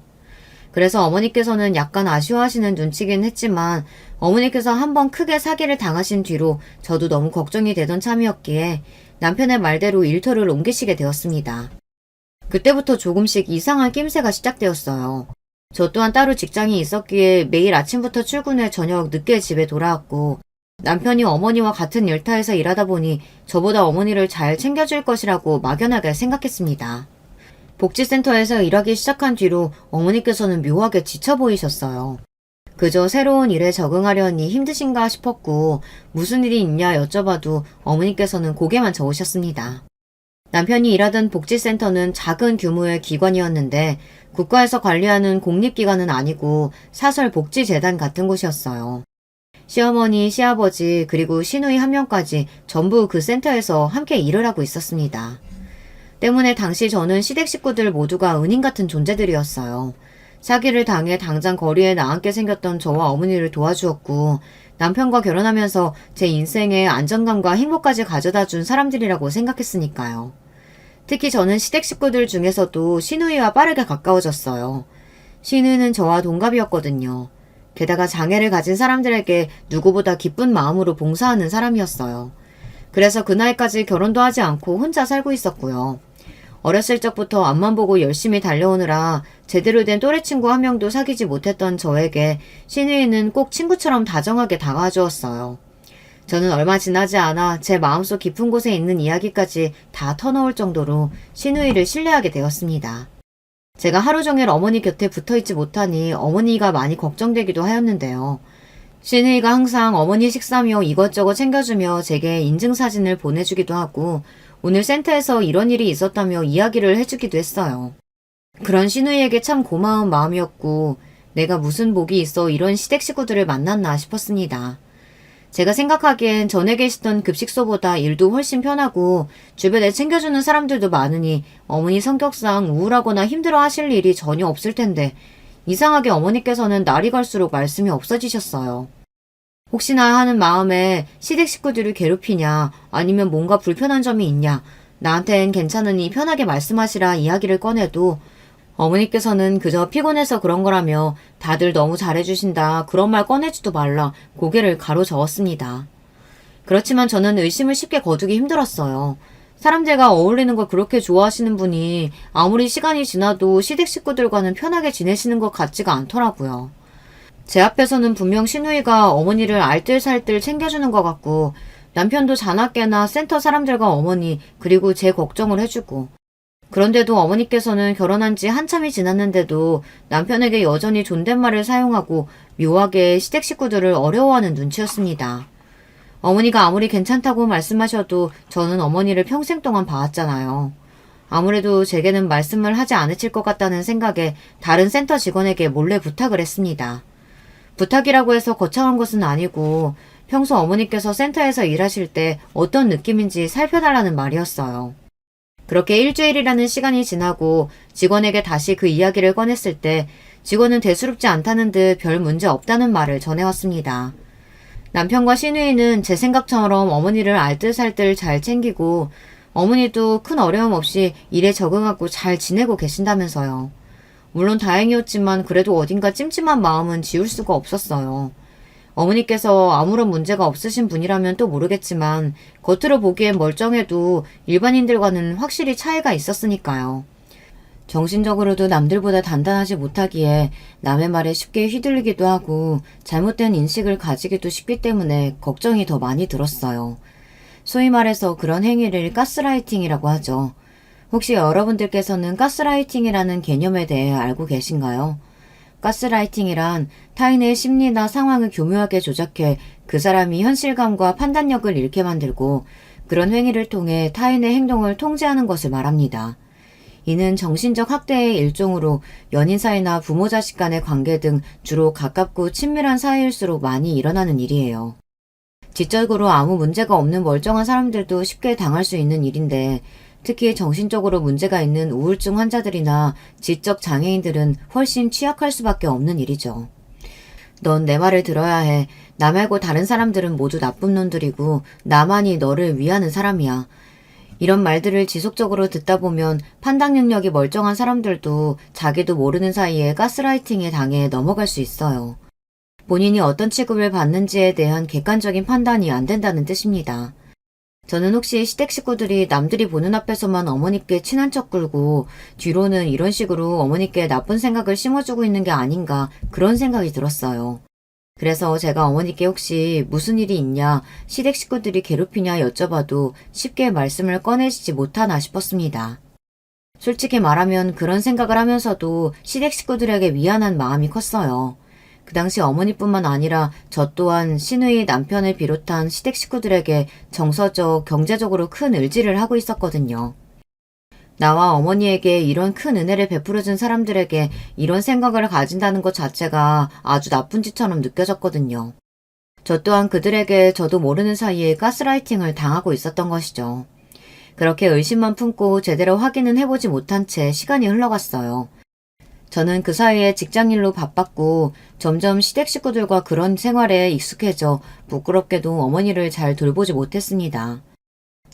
그래서 어머니께서는 약간 아쉬워하시는 눈치긴 했지만 어머니께서 한번 크게 사기를 당하신 뒤로 저도 너무 걱정이 되던 참이었기에 남편의 말대로 일터를 옮기시게 되었습니다. 그때부터 조금씩 이상한 낌새가 시작되었어요. 저 또한 따로 직장이 있었기에 매일 아침부터 출근해 저녁 늦게 집에 돌아왔고 남편이 어머니와 같은 일터에서 일하다 보니 저보다 어머니를 잘 챙겨줄 것이라고 막연하게 생각했습니다. 복지센터에서 일하기 시작한 뒤로 어머니께서는 묘하게 지쳐 보이셨어요. 그저 새로운 일에 적응하려니 힘드신가 싶었고 무슨 일이 있냐 여쭤봐도 어머니께서는 고개만 저으셨습니다. 남편이 일하던 복지센터는 작은 규모의 기관이었는데 국가에서 관리하는 공립기관은 아니고 사설복지재단 같은 곳이었어요. 시어머니, 시아버지 그리고 시누이 한 명까지 전부 그 센터에서 함께 일을 하고 있었습니다. 때문에 당시 저는 시댁 식구들 모두가 은인 같은 존재들이었어요. 사기를 당해 당장 거리에 나앉게 생겼던 저와 어머니를 도와주었고 남편과 결혼하면서 제 인생에 안정감과 행복까지 가져다 준 사람들이라고 생각했으니까요. 특히 저는 시댁 식구들 중에서도 시누이와 빠르게 가까워졌어요. 시누이는 저와 동갑이었거든요. 게다가 장애를 가진 사람들에게 누구보다 기쁜 마음으로 봉사하는 사람이었어요. 그래서 그 나이까지 결혼도 하지 않고 혼자 살고 있었고요. 어렸을 적부터 앞만 보고 열심히 달려오느라 제대로 된 또래 친구 한 명도 사귀지 못했던 저에게 시누이는 꼭 친구처럼 다정하게 다가와 주었어요. 저는 얼마 지나지 않아 제 마음속 깊은 곳에 있는 이야기까지 다 터놓을 정도로 시누이를 신뢰하게 되었습니다. 제가 하루 종일 어머니 곁에 붙어있지 못하니 어머니가 많이 걱정되기도 하였는데요. 시누이가 항상 어머니 식사며 이것저것 챙겨주며 제게 인증사진을 보내주기도 하고 오늘 센터에서 이런 일이 있었다며 이야기를 해주기도 했어요. 그런 시누이에게 참 고마운 마음이었고 내가 무슨 복이 있어 이런 시댁 식구들을 만났나 싶었습니다. 제가 생각하기엔 전에 계시던 급식소보다 일도 훨씬 편하고 주변에 챙겨주는 사람들도 많으니 어머니 성격상 우울하거나 힘들어 하실 일이 전혀 없을 텐데 이상하게 어머니께서는 날이 갈수록 말씀이 없어지셨어요. 혹시나 하는 마음에 시댁 식구들을 괴롭히냐 아니면 뭔가 불편한 점이 있냐 나한텐 괜찮으니 편하게 말씀하시라 이야기를 꺼내도 어머니께서는 그저 피곤해서 그런 거라며 다들 너무 잘해주신다 그런 말 꺼내지도 말라 고개를 가로저었습니다. 그렇지만 저는 의심을 쉽게 거두기 힘들었어요. 사람들과 어울리는 걸 그렇게 좋아하시는 분이 아무리 시간이 지나도 시댁 식구들과는 편하게 지내시는 것 같지가 않더라고요. 제 앞에서는 분명 시누이가 어머니를 알뜰살뜰 챙겨주는 것 같고 남편도 자나깨나 센터 사람들과 어머니 그리고 제 걱정을 해주고 그런데도 어머니께서는 결혼한 지 한참이 지났는데도 남편에게 여전히 존댓말을 사용하고 묘하게 시댁 식구들을 어려워하는 눈치였습니다. 어머니가 아무리 괜찮다고 말씀하셔도 저는 어머니를 평생 동안 봐왔잖아요. 아무래도 제게는 말씀을 하지 않으실 것 같다는 생각에 다른 센터 직원에게 몰래 부탁을 했습니다. 부탁이라고 해서 거창한 것은 아니고 평소 어머니께서 센터에서 일하실 때 어떤 느낌인지 살펴달라는 말이었어요. 그렇게 일주일이라는 시간이 지나고 직원에게 다시 그 이야기를 꺼냈을 때 직원은 대수롭지 않다는 듯 별 문제 없다는 말을 전해왔습니다. 남편과 시누이는 제 생각처럼 어머니를 알뜰살뜰 잘 챙기고 어머니도 큰 어려움 없이 일에 적응하고 잘 지내고 계신다면서요. 물론 다행이었지만 그래도 어딘가 찜찜한 마음은 지울 수가 없었어요. 어머니께서 아무런 문제가 없으신 분이라면 또 모르겠지만 겉으로 보기엔 멀쩡해도 일반인들과는 확실히 차이가 있었으니까요. 정신적으로도 남들보다 단단하지 못하기에 남의 말에 쉽게 휘둘리기도 하고 잘못된 인식을 가지기도 쉽기 때문에 걱정이 더 많이 들었어요. 소위 말해서 그런 행위를 가스라이팅이라고 하죠. 혹시 여러분들께서는 가스라이팅이라는 개념에 대해 알고 계신가요? 가스라이팅이란 타인의 심리나 상황을 교묘하게 조작해 그 사람이 현실감과 판단력을 잃게 만들고 그런 행위를 통해 타인의 행동을 통제하는 것을 말합니다. 이는 정신적 학대의 일종으로 연인 사이나 부모 자식 간의 관계 등 주로 가깝고 친밀한 사이일수록 많이 일어나는 일이에요. 지적으로 아무 문제가 없는 멀쩡한 사람들도 쉽게 당할 수 있는 일인데 특히 정신적으로 문제가 있는 우울증 환자들이나 지적 장애인들은 훨씬 취약할 수밖에 없는 일이죠. 넌 내 말을 들어야 해. 나 말고 다른 사람들은 모두 나쁜 놈들이고 나만이 너를 위하는 사람이야. 이런 말들을 지속적으로 듣다 보면 판단 능력이 멀쩡한 사람들도 자기도 모르는 사이에 가스라이팅에 당해 넘어갈 수 있어요. 본인이 어떤 취급을 받는지에 대한 객관적인 판단이 안 된다는 뜻입니다. 저는 혹시 시댁 식구들이 남들이 보는 앞에서만 어머니께 친한 척 굴고 뒤로는 이런 식으로 어머니께 나쁜 생각을 심어주고 있는 게 아닌가 그런 생각이 들었어요. 그래서 제가 어머니께 혹시 무슨 일이 있냐, 시댁 식구들이 괴롭히냐 여쭤봐도 쉽게 말씀을 꺼내시지 못하나 싶었습니다. 솔직히 말하면 그런 생각을 하면서도 시댁 식구들에게 미안한 마음이 컸어요. 그 당시 어머니뿐만 아니라 저 또한 시누이 남편을 비롯한 시댁 식구들에게 정서적, 경제적으로 큰 의지를 하고 있었거든요. 나와 어머니에게 이런 큰 은혜를 베풀어준 사람들에게 이런 생각을 가진다는 것 자체가 아주 나쁜 짓처럼 느껴졌거든요. 저 또한 그들에게 저도 모르는 사이에 가스라이팅을 당하고 있었던 것이죠. 그렇게 의심만 품고 제대로 확인은 해보지 못한 채 시간이 흘러갔어요. 저는 그 사이에 직장일로 바빴고 점점 시댁 식구들과 그런 생활에 익숙해져 부끄럽게도 어머니를 잘 돌보지 못했습니다.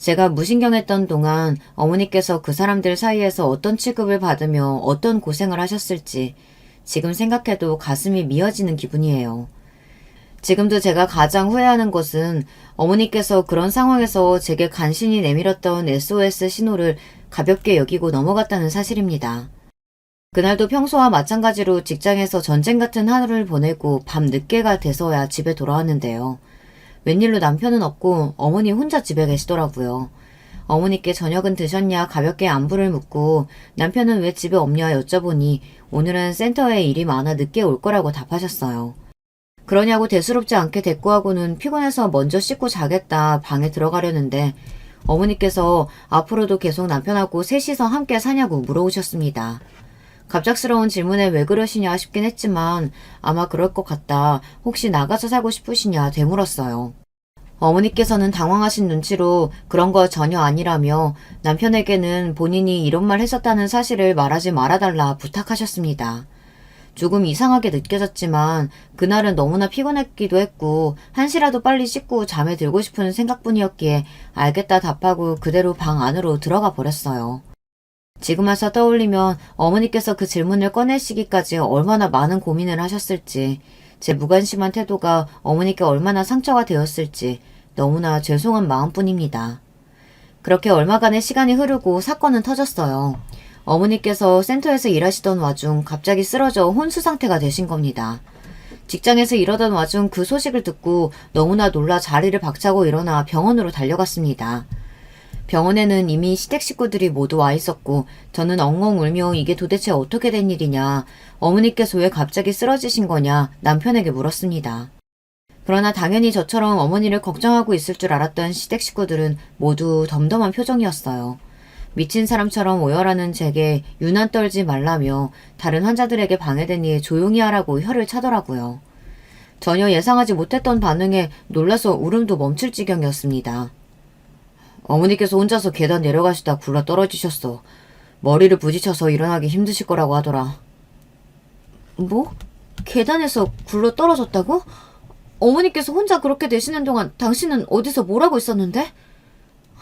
제가 무신경했던 동안 어머니께서 그 사람들 사이에서 어떤 취급을 받으며 어떤 고생을 하셨을지 지금 생각해도 가슴이 미어지는 기분이에요. 지금도 제가 가장 후회하는 것은 어머니께서 그런 상황에서 제게 간신히 내밀었던 SOS 신호를 가볍게 여기고 넘어갔다는 사실입니다. 그날도 평소와 마찬가지로 직장에서 전쟁 같은 하루를 보내고 밤 늦게가 돼서야 집에 돌아왔는데요. 웬일로 남편은 없고 어머니 혼자 집에 계시더라고요. 어머니께 저녁은 드셨냐 가볍게 안부를 묻고 남편은 왜 집에 없냐 여쭤보니 오늘은 센터에 일이 많아 늦게 올 거라고 답하셨어요. 그러냐고 대수롭지 않게 대꾸하고는 피곤해서 먼저 씻고 자겠다 방에 들어가려는데 어머니께서 앞으로도 계속 남편하고 셋이서 함께 사냐고 물어오셨습니다. 갑작스러운 질문에 왜 그러시냐 싶긴 했지만 아마 그럴 것 같다. 혹시 나가서 살고 싶으시냐 되물었어요. 어머니께서는 당황하신 눈치로 그런 거 전혀 아니라며 남편에게는 본인이 이런 말 했었다는 사실을 말하지 말아달라 부탁하셨습니다. 조금 이상하게 느껴졌지만 그날은 너무나 피곤했기도 했고 한시라도 빨리 씻고 잠에 들고 싶은 생각뿐이었기에 알겠다 답하고 그대로 방 안으로 들어가 버렸어요. 지금 와서 떠올리면 어머니께서 그 질문을 꺼내시기까지 얼마나 많은 고민을 하셨을지, 제 무관심한 태도가 어머니께 얼마나 상처가 되었을지 너무나 죄송한 마음뿐입니다. 그렇게 얼마간의 시간이 흐르고 사건은 터졌어요. 어머니께서 센터에서 일하시던 와중 갑자기 쓰러져 혼수 상태가 되신 겁니다. 직장에서 이러던 와중 그 소식을 듣고 너무나 놀라 자리를 박차고 일어나 병원으로 달려갔습니다. 병원에는 이미 시댁 식구들이 모두 와 있었고 저는 엉엉 울며 이게 도대체 어떻게 된 일이냐, 어머니께서 왜 갑자기 쓰러지신 거냐 남편에게 물었습니다. 그러나 당연히 저처럼 어머니를 걱정하고 있을 줄 알았던 시댁 식구들은 모두 덤덤한 표정이었어요. 미친 사람처럼 오열하는 제게 유난 떨지 말라며 다른 환자들에게 방해되니 조용히 하라고 혀를 차더라고요. 전혀 예상하지 못했던 반응에 놀라서 울음도 멈출 지경이었습니다. 어머니께서 혼자서 계단 내려가시다 굴러 떨어지셨어. 머리를 부딪혀서 일어나기 힘드실 거라고 하더라. 뭐? 계단에서 굴러 떨어졌다고? 어머니께서 혼자 그렇게 되시는 동안 당신은 어디서 뭘 하고 있었는데?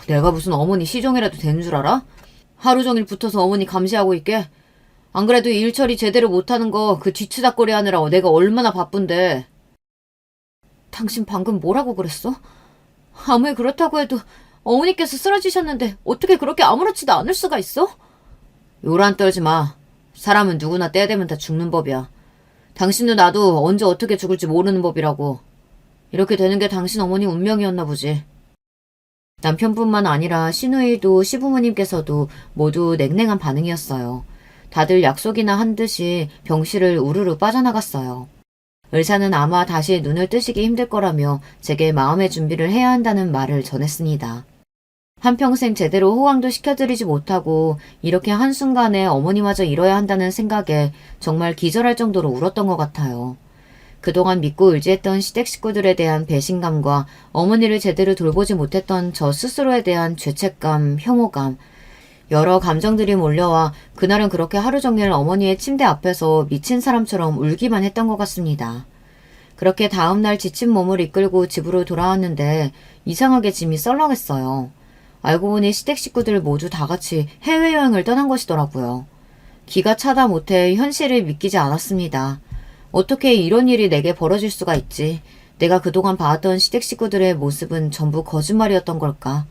내가 무슨 어머니 시종이라도 되는 줄 알아? 하루 종일 붙어서 어머니 감시하고 있게? 안 그래도 일 처리 제대로 못하는 거 그 뒤치다꺼리 하느라 내가 얼마나 바쁜데. 당신 방금 뭐라고 그랬어? 아무리 그렇다고 해도 어머니께서 쓰러지셨는데 어떻게 그렇게 아무렇지도 않을 수가 있어? 요란 떨지 마. 사람은 누구나 때 되면 다 죽는 법이야. 당신도 나도 언제 어떻게 죽을지 모르는 법이라고. 이렇게 되는 게 당신 어머니 운명이었나 보지. 남편뿐만 아니라 시누이도 시부모님께서도 모두 냉랭한 반응이었어요. 다들 약속이나 한 듯이 병실을 우르르 빠져나갔어요. 의사는 아마 다시 눈을 뜨시기 힘들 거라며 제게 마음의 준비를 해야 한다는 말을 전했습니다. 한평생 제대로 호강도 시켜드리지 못하고 이렇게 한순간에 어머니마저 잃어야 한다는 생각에 정말 기절할 정도로 울었던 것 같아요. 그동안 믿고 의지했던 시댁 식구들에 대한 배신감과 어머니를 제대로 돌보지 못했던 저 스스로에 대한 죄책감, 혐오감, 여러 감정들이 몰려와 그날은 그렇게 하루 종일 어머니의 침대 앞에서 미친 사람처럼 울기만 했던 것 같습니다. 그렇게 다음날 지친 몸을 이끌고 집으로 돌아왔는데 이상하게 짐이 썰렁했어요. 알고 보니 시댁 식구들 모두 다 같이 해외여행을 떠난 것이더라고요. 기가 차다 못해 현실을 믿기지 않았습니다. 어떻게 이런 일이 내게 벌어질 수가 있지? 내가 그동안 봐왔던 시댁 식구들의 모습은 전부 거짓말이었던 걸까?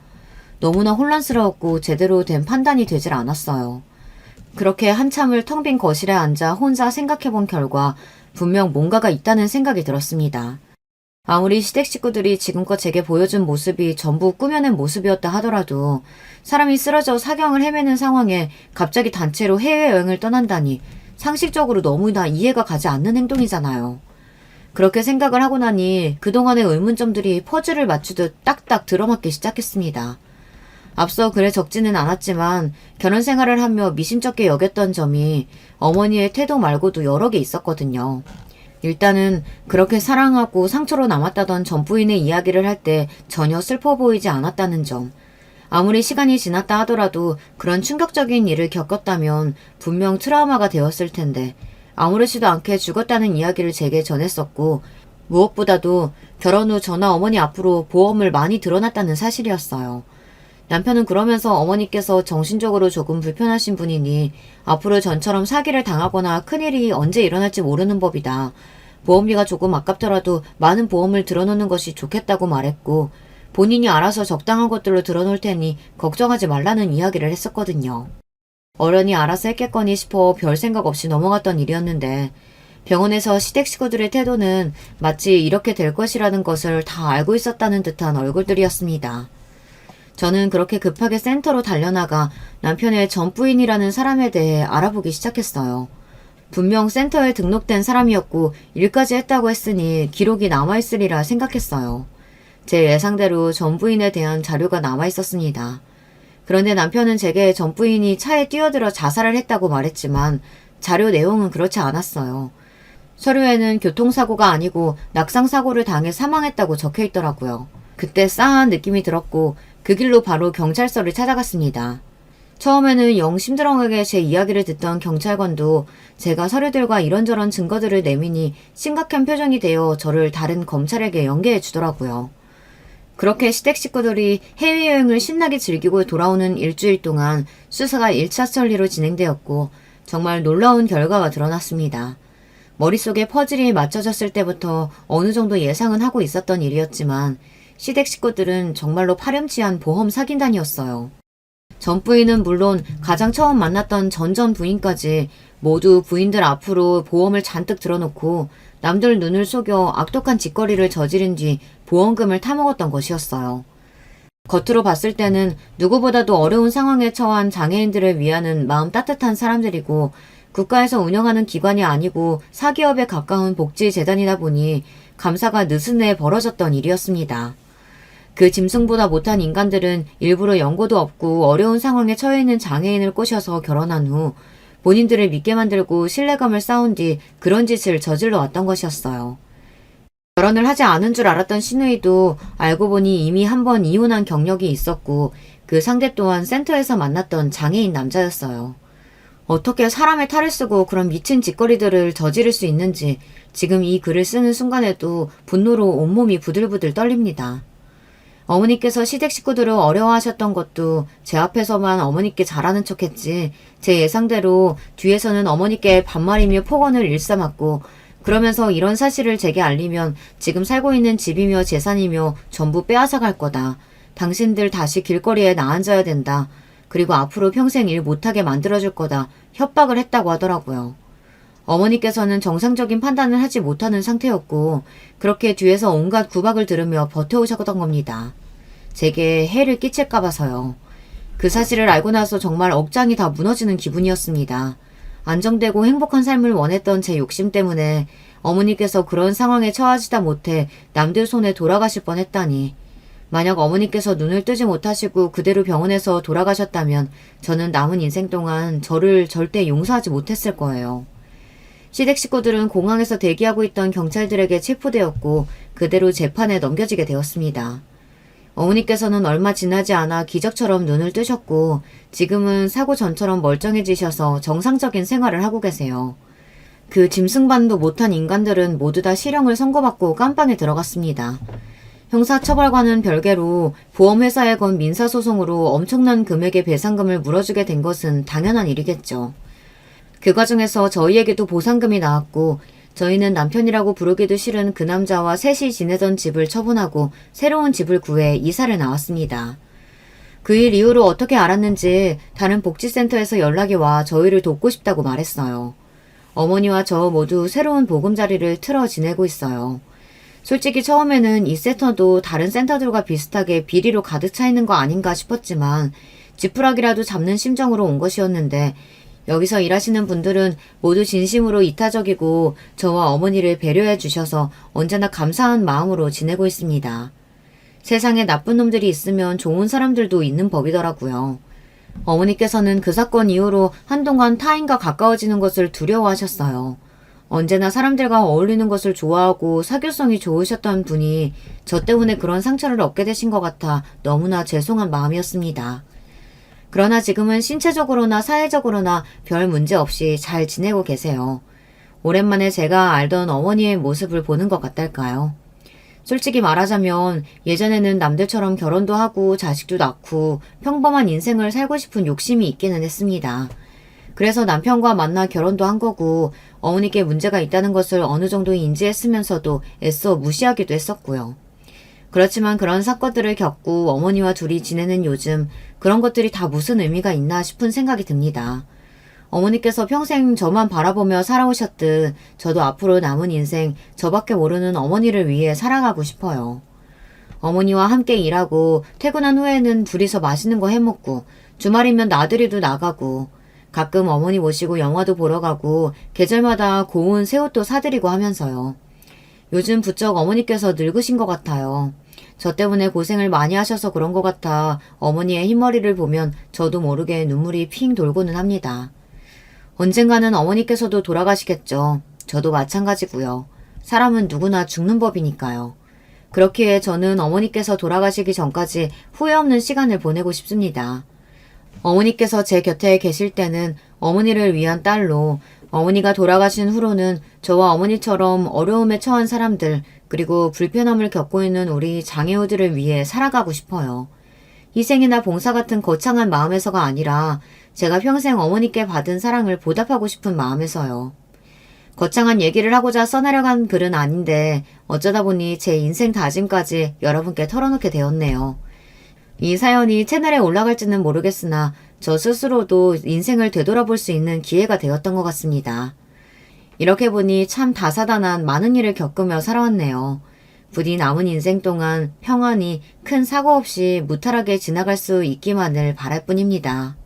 너무나 혼란스러웠고 제대로 된 판단이 되질 않았어요. 그렇게 한참을 텅 빈 거실에 앉아 혼자 생각해본 결과 분명 뭔가가 있다는 생각이 들었습니다. 아무리 시댁 식구들이 지금껏 제게 보여준 모습이 전부 꾸며낸 모습이었다 하더라도 사람이 쓰러져 사경을 헤매는 상황에 갑자기 단체로 해외여행을 떠난다니 상식적으로 너무나 이해가 가지 않는 행동이잖아요. 그렇게 생각을 하고 나니 그동안의 의문점들이 퍼즐을 맞추듯 딱딱 들어맞기 시작했습니다. 앞서 그래 적지는 않았지만 결혼 생활을 하며 미심쩍게 여겼던 점이 어머니의 태도 말고도 여러 개 있었거든요. 일단은 그렇게 사랑하고 상처로 남았다던 전 부인의 이야기를 할 때 전혀 슬퍼 보이지 않았다는 점. 아무리 시간이 지났다 하더라도 그런 충격적인 일을 겪었다면 분명 트라우마가 되었을 텐데 아무렇지도 않게 죽었다는 이야기를 제게 전했었고 무엇보다도 결혼 후 저나 어머니 앞으로 보험을 많이 들어놨다는 사실이었어요. 남편은 그러면서 어머니께서 정신적으로 조금 불편하신 분이니 앞으로 전처럼 사기를 당하거나 큰일이 언제 일어날지 모르는 법이다. 보험비가 조금 아깝더라도 많은 보험을 들어놓는 것이 좋겠다고 말했고 본인이 알아서 적당한 것들로 들어놓을 테니 걱정하지 말라는 이야기를 했었거든요. 어련히 알아서 했겠거니 싶어 별 생각 없이 넘어갔던 일이었는데 병원에서 시댁 식구들의 태도는 마치 이렇게 될 것이라는 것을 다 알고 있었다는 듯한 얼굴들이었습니다. 저는 그렇게 급하게 센터로 달려나가 남편의 전 부인이라는 사람에 대해 알아보기 시작했어요. 분명 센터에 등록된 사람이었고 일까지 했다고 했으니 기록이 남아있으리라 생각했어요. 제 예상대로 전 부인에 대한 자료가 남아있었습니다. 그런데 남편은 제게 전 부인이 차에 뛰어들어 자살을 했다고 말했지만 자료 내용은 그렇지 않았어요. 서류에는 교통사고가 아니고 낙상사고를 당해 사망했다고 적혀있더라고요. 그때 싸한 느낌이 들었고 그 길로 바로 경찰서를 찾아갔습니다. 처음에는 영 심드렁하게 제 이야기를 듣던 경찰관도 제가 서류들과 이런저런 증거들을 내미니 심각한 표정이 되어 저를 다른 검찰에게 연계해 주더라고요. 그렇게 시댁 식구들이 해외여행을 신나게 즐기고 돌아오는 일주일 동안 수사가 1차 처리로 진행되었고 정말 놀라운 결과가 드러났습니다. 머릿속에 퍼즐이 맞춰졌을 때부터 어느 정도 예상은 하고 있었던 일이었지만 시댁 식구들은 정말로 파렴치한 보험 사기단이었어요. 전 부인은 물론 가장 처음 만났던 전전 부인까지 모두 부인들 앞으로 보험을 잔뜩 들어놓고 남들 눈을 속여 악독한 짓거리를 저지른 뒤 보험금을 타먹었던 것이었어요. 겉으로 봤을 때는 누구보다도 어려운 상황에 처한 장애인들을 위하는 마음 따뜻한 사람들이고 국가에서 운영하는 기관이 아니고 사기업에 가까운 복지재단이다 보니 감사가 느슨해 벌어졌던 일이었습니다. 그 짐승보다 못한 인간들은 일부러 연고도 없고 어려운 상황에 처해 있는 장애인을 꼬셔서 결혼한 후 본인들을 믿게 만들고 신뢰감을 쌓은 뒤 그런 짓을 저질러 왔던 것이었어요. 결혼을 하지 않은 줄 알았던 신우이도 알고 보니 이미 한 번 이혼한 경력이 있었고 그 상대 또한 센터에서 만났던 장애인 남자였어요. 어떻게 사람의 탈을 쓰고 그런 미친 짓거리들을 저지를 수 있는지 지금 이 글을 쓰는 순간에도 분노로 온몸이 부들부들 떨립니다. 어머니께서 시댁 식구들을 어려워하셨던 것도 제 앞에서만 어머니께 잘하는 척했지 제 예상대로 뒤에서는 어머니께 반말이며 폭언을 일삼았고 그러면서 이런 사실을 제게 알리면 지금 살고 있는 집이며 재산이며 전부 빼앗아갈 거다. 당신들 다시 길거리에 나앉아야 된다. 그리고 앞으로 평생 일 못하게 만들어줄 거다. 협박을 했다고 하더라고요. 어머니께서는 정상적인 판단을 하지 못하는 상태였고 그렇게 뒤에서 온갖 구박을 들으며 버텨오셨던 겁니다. 제게 해를 끼칠까 봐서요. 그 사실을 알고 나서 정말 억장이 다 무너지는 기분이었습니다. 안정되고 행복한 삶을 원했던 제 욕심 때문에 어머니께서 그런 상황에 처하지다 못해 남들 손에 돌아가실 뻔했다니. 만약 어머니께서 눈을 뜨지 못하시고 그대로 병원에서 돌아가셨다면 저는 남은 인생 동안 저를 절대 용서하지 못했을 거예요. 시댁 식구들은 공항에서 대기하고 있던 경찰들에게 체포되었고 그대로 재판에 넘겨지게 되었습니다. 어머니께서는 얼마 지나지 않아 기적처럼 눈을 뜨셨고 지금은 사고 전처럼 멀쩡해지셔서 정상적인 생활을 하고 계세요. 그 짐승반도 못한 인간들은 모두 다 실형을 선고받고 깜빵에 들어갔습니다. 형사처벌과는 별개로 보험회사에 건 민사소송으로 엄청난 금액의 배상금을 물어주게 된 것은 당연한 일이겠죠. 그 과정에서 저희에게도 보상금이 나왔고 저희는 남편이라고 부르기도 싫은 그 남자와 셋이 지내던 집을 처분하고 새로운 집을 구해 이사를 나왔습니다. 그 일 이후로 어떻게 알았는지 다른 복지센터에서 연락이 와 저희를 돕고 싶다고 말했어요. 어머니와 저 모두 새로운 보금자리를 틀어 지내고 있어요. 솔직히 처음에는 이 센터도 다른 센터들과 비슷하게 비리로 가득 차 있는 거 아닌가 싶었지만 지푸라기라도 잡는 심정으로 온 것이었는데 여기서 일하시는 분들은 모두 진심으로 이타적이고 저와 어머니를 배려해 주셔서 언제나 감사한 마음으로 지내고 있습니다. 세상에 나쁜 놈들이 있으면 좋은 사람들도 있는 법이더라고요. 어머니께서는 그 사건 이후로 한동안 타인과 가까워지는 것을 두려워하셨어요. 언제나 사람들과 어울리는 것을 좋아하고 사교성이 좋으셨던 분이 저 때문에 그런 상처를 얻게 되신 것 같아 너무나 죄송한 마음이었습니다. 그러나 지금은 신체적으로나 사회적으로나 별 문제 없이 잘 지내고 계세요. 오랜만에 제가 알던 어머니의 모습을 보는 것 같달까요? 솔직히 말하자면 예전에는 남들처럼 결혼도 하고 자식도 낳고 평범한 인생을 살고 싶은 욕심이 있기는 했습니다. 그래서 남편과 만나 결혼도 한 거고 어머니께 문제가 있다는 것을 어느 정도 인지했으면서도 애써 무시하기도 했었고요. 그렇지만 그런 사건들을 겪고 어머니와 둘이 지내는 요즘 그런 것들이 다 무슨 의미가 있나 싶은 생각이 듭니다. 어머니께서 평생 저만 바라보며 살아오셨듯 저도 앞으로 남은 인생 저밖에 모르는 어머니를 위해 살아가고 싶어요. 어머니와 함께 일하고 퇴근한 후에는 둘이서 맛있는 거 해먹고 주말이면 나들이도 나가고 가끔 어머니 모시고 영화도 보러 가고 계절마다 고운 새 옷도 사드리고 하면서요. 요즘 부쩍 어머니께서 늙으신 것 같아요. 저 때문에 고생을 많이 하셔서 그런 것 같아 어머니의 흰머리를 보면 저도 모르게 눈물이 핑 돌고는 합니다. 언젠가는 어머니께서도 돌아가시겠죠. 저도 마찬가지고요. 사람은 누구나 죽는 법이니까요. 그렇기에 저는 어머니께서 돌아가시기 전까지 후회 없는 시간을 보내고 싶습니다. 어머니께서 제 곁에 계실 때는 어머니를 위한 딸로, 어머니가 돌아가신 후로는 저와 어머니처럼 어려움에 처한 사람들 그리고 불편함을 겪고 있는 우리 장애우들을 위해 살아가고 싶어요. 희생이나 봉사 같은 거창한 마음에서가 아니라 제가 평생 어머니께 받은 사랑을 보답하고 싶은 마음에서요. 거창한 얘기를 하고자 써내려간 글은 아닌데 어쩌다 보니 제 인생 다짐까지 여러분께 털어놓게 되었네요. 이 사연이 채널에 올라갈지는 모르겠으나 저 스스로도 인생을 되돌아볼 수 있는 기회가 되었던 것 같습니다. 이렇게 보니 참 다사다난 많은 일을 겪으며 살아왔네요. 부디 남은 인생 동안 평안히 큰 사고 없이 무탈하게 지나갈 수 있기만을 바랄 뿐입니다.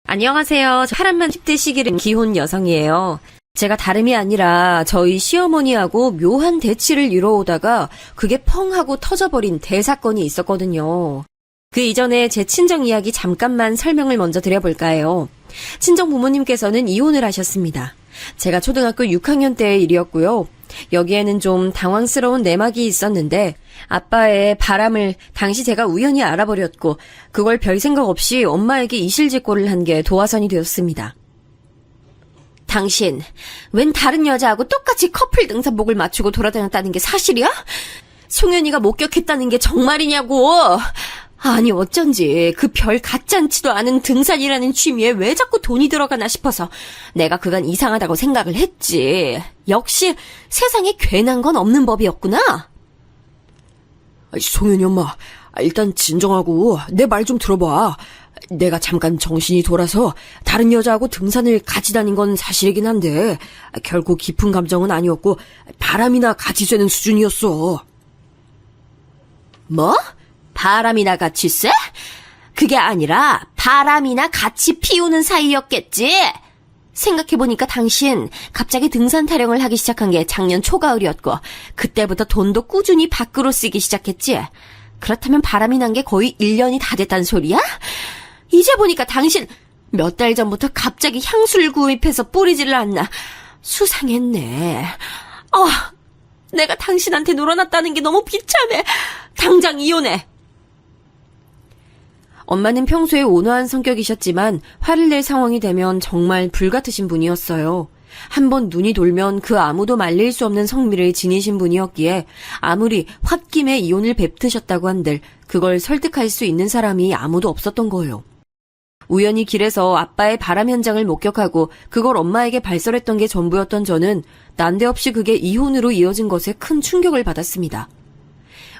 안녕하세요. 저 파란만 10대 시기를 기혼 여성이에요. 제가 다름이 아니라 저희 시어머니하고 묘한 대치를 이뤄오다가 그게 펑 하고 터져버린 대사건이 있었거든요. 그 이전에 제 친정 이야기 잠깐만 설명을 먼저 드려볼까 해요. 친정 부모님께서는 이혼을 하셨습니다. 제가 초등학교 6학년 때의 일이었고요. 여기에는 좀 당황스러운 내막이 있었는데 아빠의 바람을 당시 제가 우연히 알아버렸고 그걸 별 생각 없이 엄마에게 이실직고를 한 게 도화선이 되었습니다. 당신, 웬 다른 여자하고 똑같이 커플 등산복을 맞추고 돌아다녔다는 게 사실이야? 송현이가 목격했다는 게 정말이냐고! 아니 어쩐지 그 별 같지않지도 않은 등산이라는 취미에 왜 자꾸 돈이 들어가나 싶어서 내가 그간 이상하다고 생각을 했지. 역시 세상에 괜한 건 없는 법이었구나. 송현이 엄마, 일단 진정하고 내 말 좀 들어봐. 내가 잠깐 정신이 돌아서 다른 여자하고 등산을 같이 다닌 건 사실이긴 한데 결코 깊은 감정은 아니었고 바람이나 같이 쐬는 수준이었어. 뭐? 바람이나 같이 쐬? 그게 아니라 바람이나 같이 피우는 사이였겠지? 생각해보니까 당신 갑자기 등산 타령을 하기 시작한 게 작년 초가을이었고 그때부터 돈도 꾸준히 밖으로 쓰기 시작했지? 그렇다면 바람이 난 게 거의 1년이 다 됐단 소리야? 이제 보니까 당신 몇 달 전부터 갑자기 향수를 구입해서 뿌리지를 않나. 수상했네. 내가 당신한테 놀아놨다는 게 너무 비참해. 당장 이혼해. 엄마는 평소에 온화한 성격이셨지만 화를 낼 상황이 되면 정말 불같으신 분이었어요. 한번 눈이 돌면 그 아무도 말릴 수 없는 성미를 지니신 분이었기에 아무리 홧김에 이혼을 뱉으셨다고 한들 그걸 설득할 수 있는 사람이 아무도 없었던 거예요. 우연히 길에서 아빠의 바람 현장을 목격하고 그걸 엄마에게 발설했던 게 전부였던 저는 난데없이 그게 이혼으로 이어진 것에 큰 충격을 받았습니다.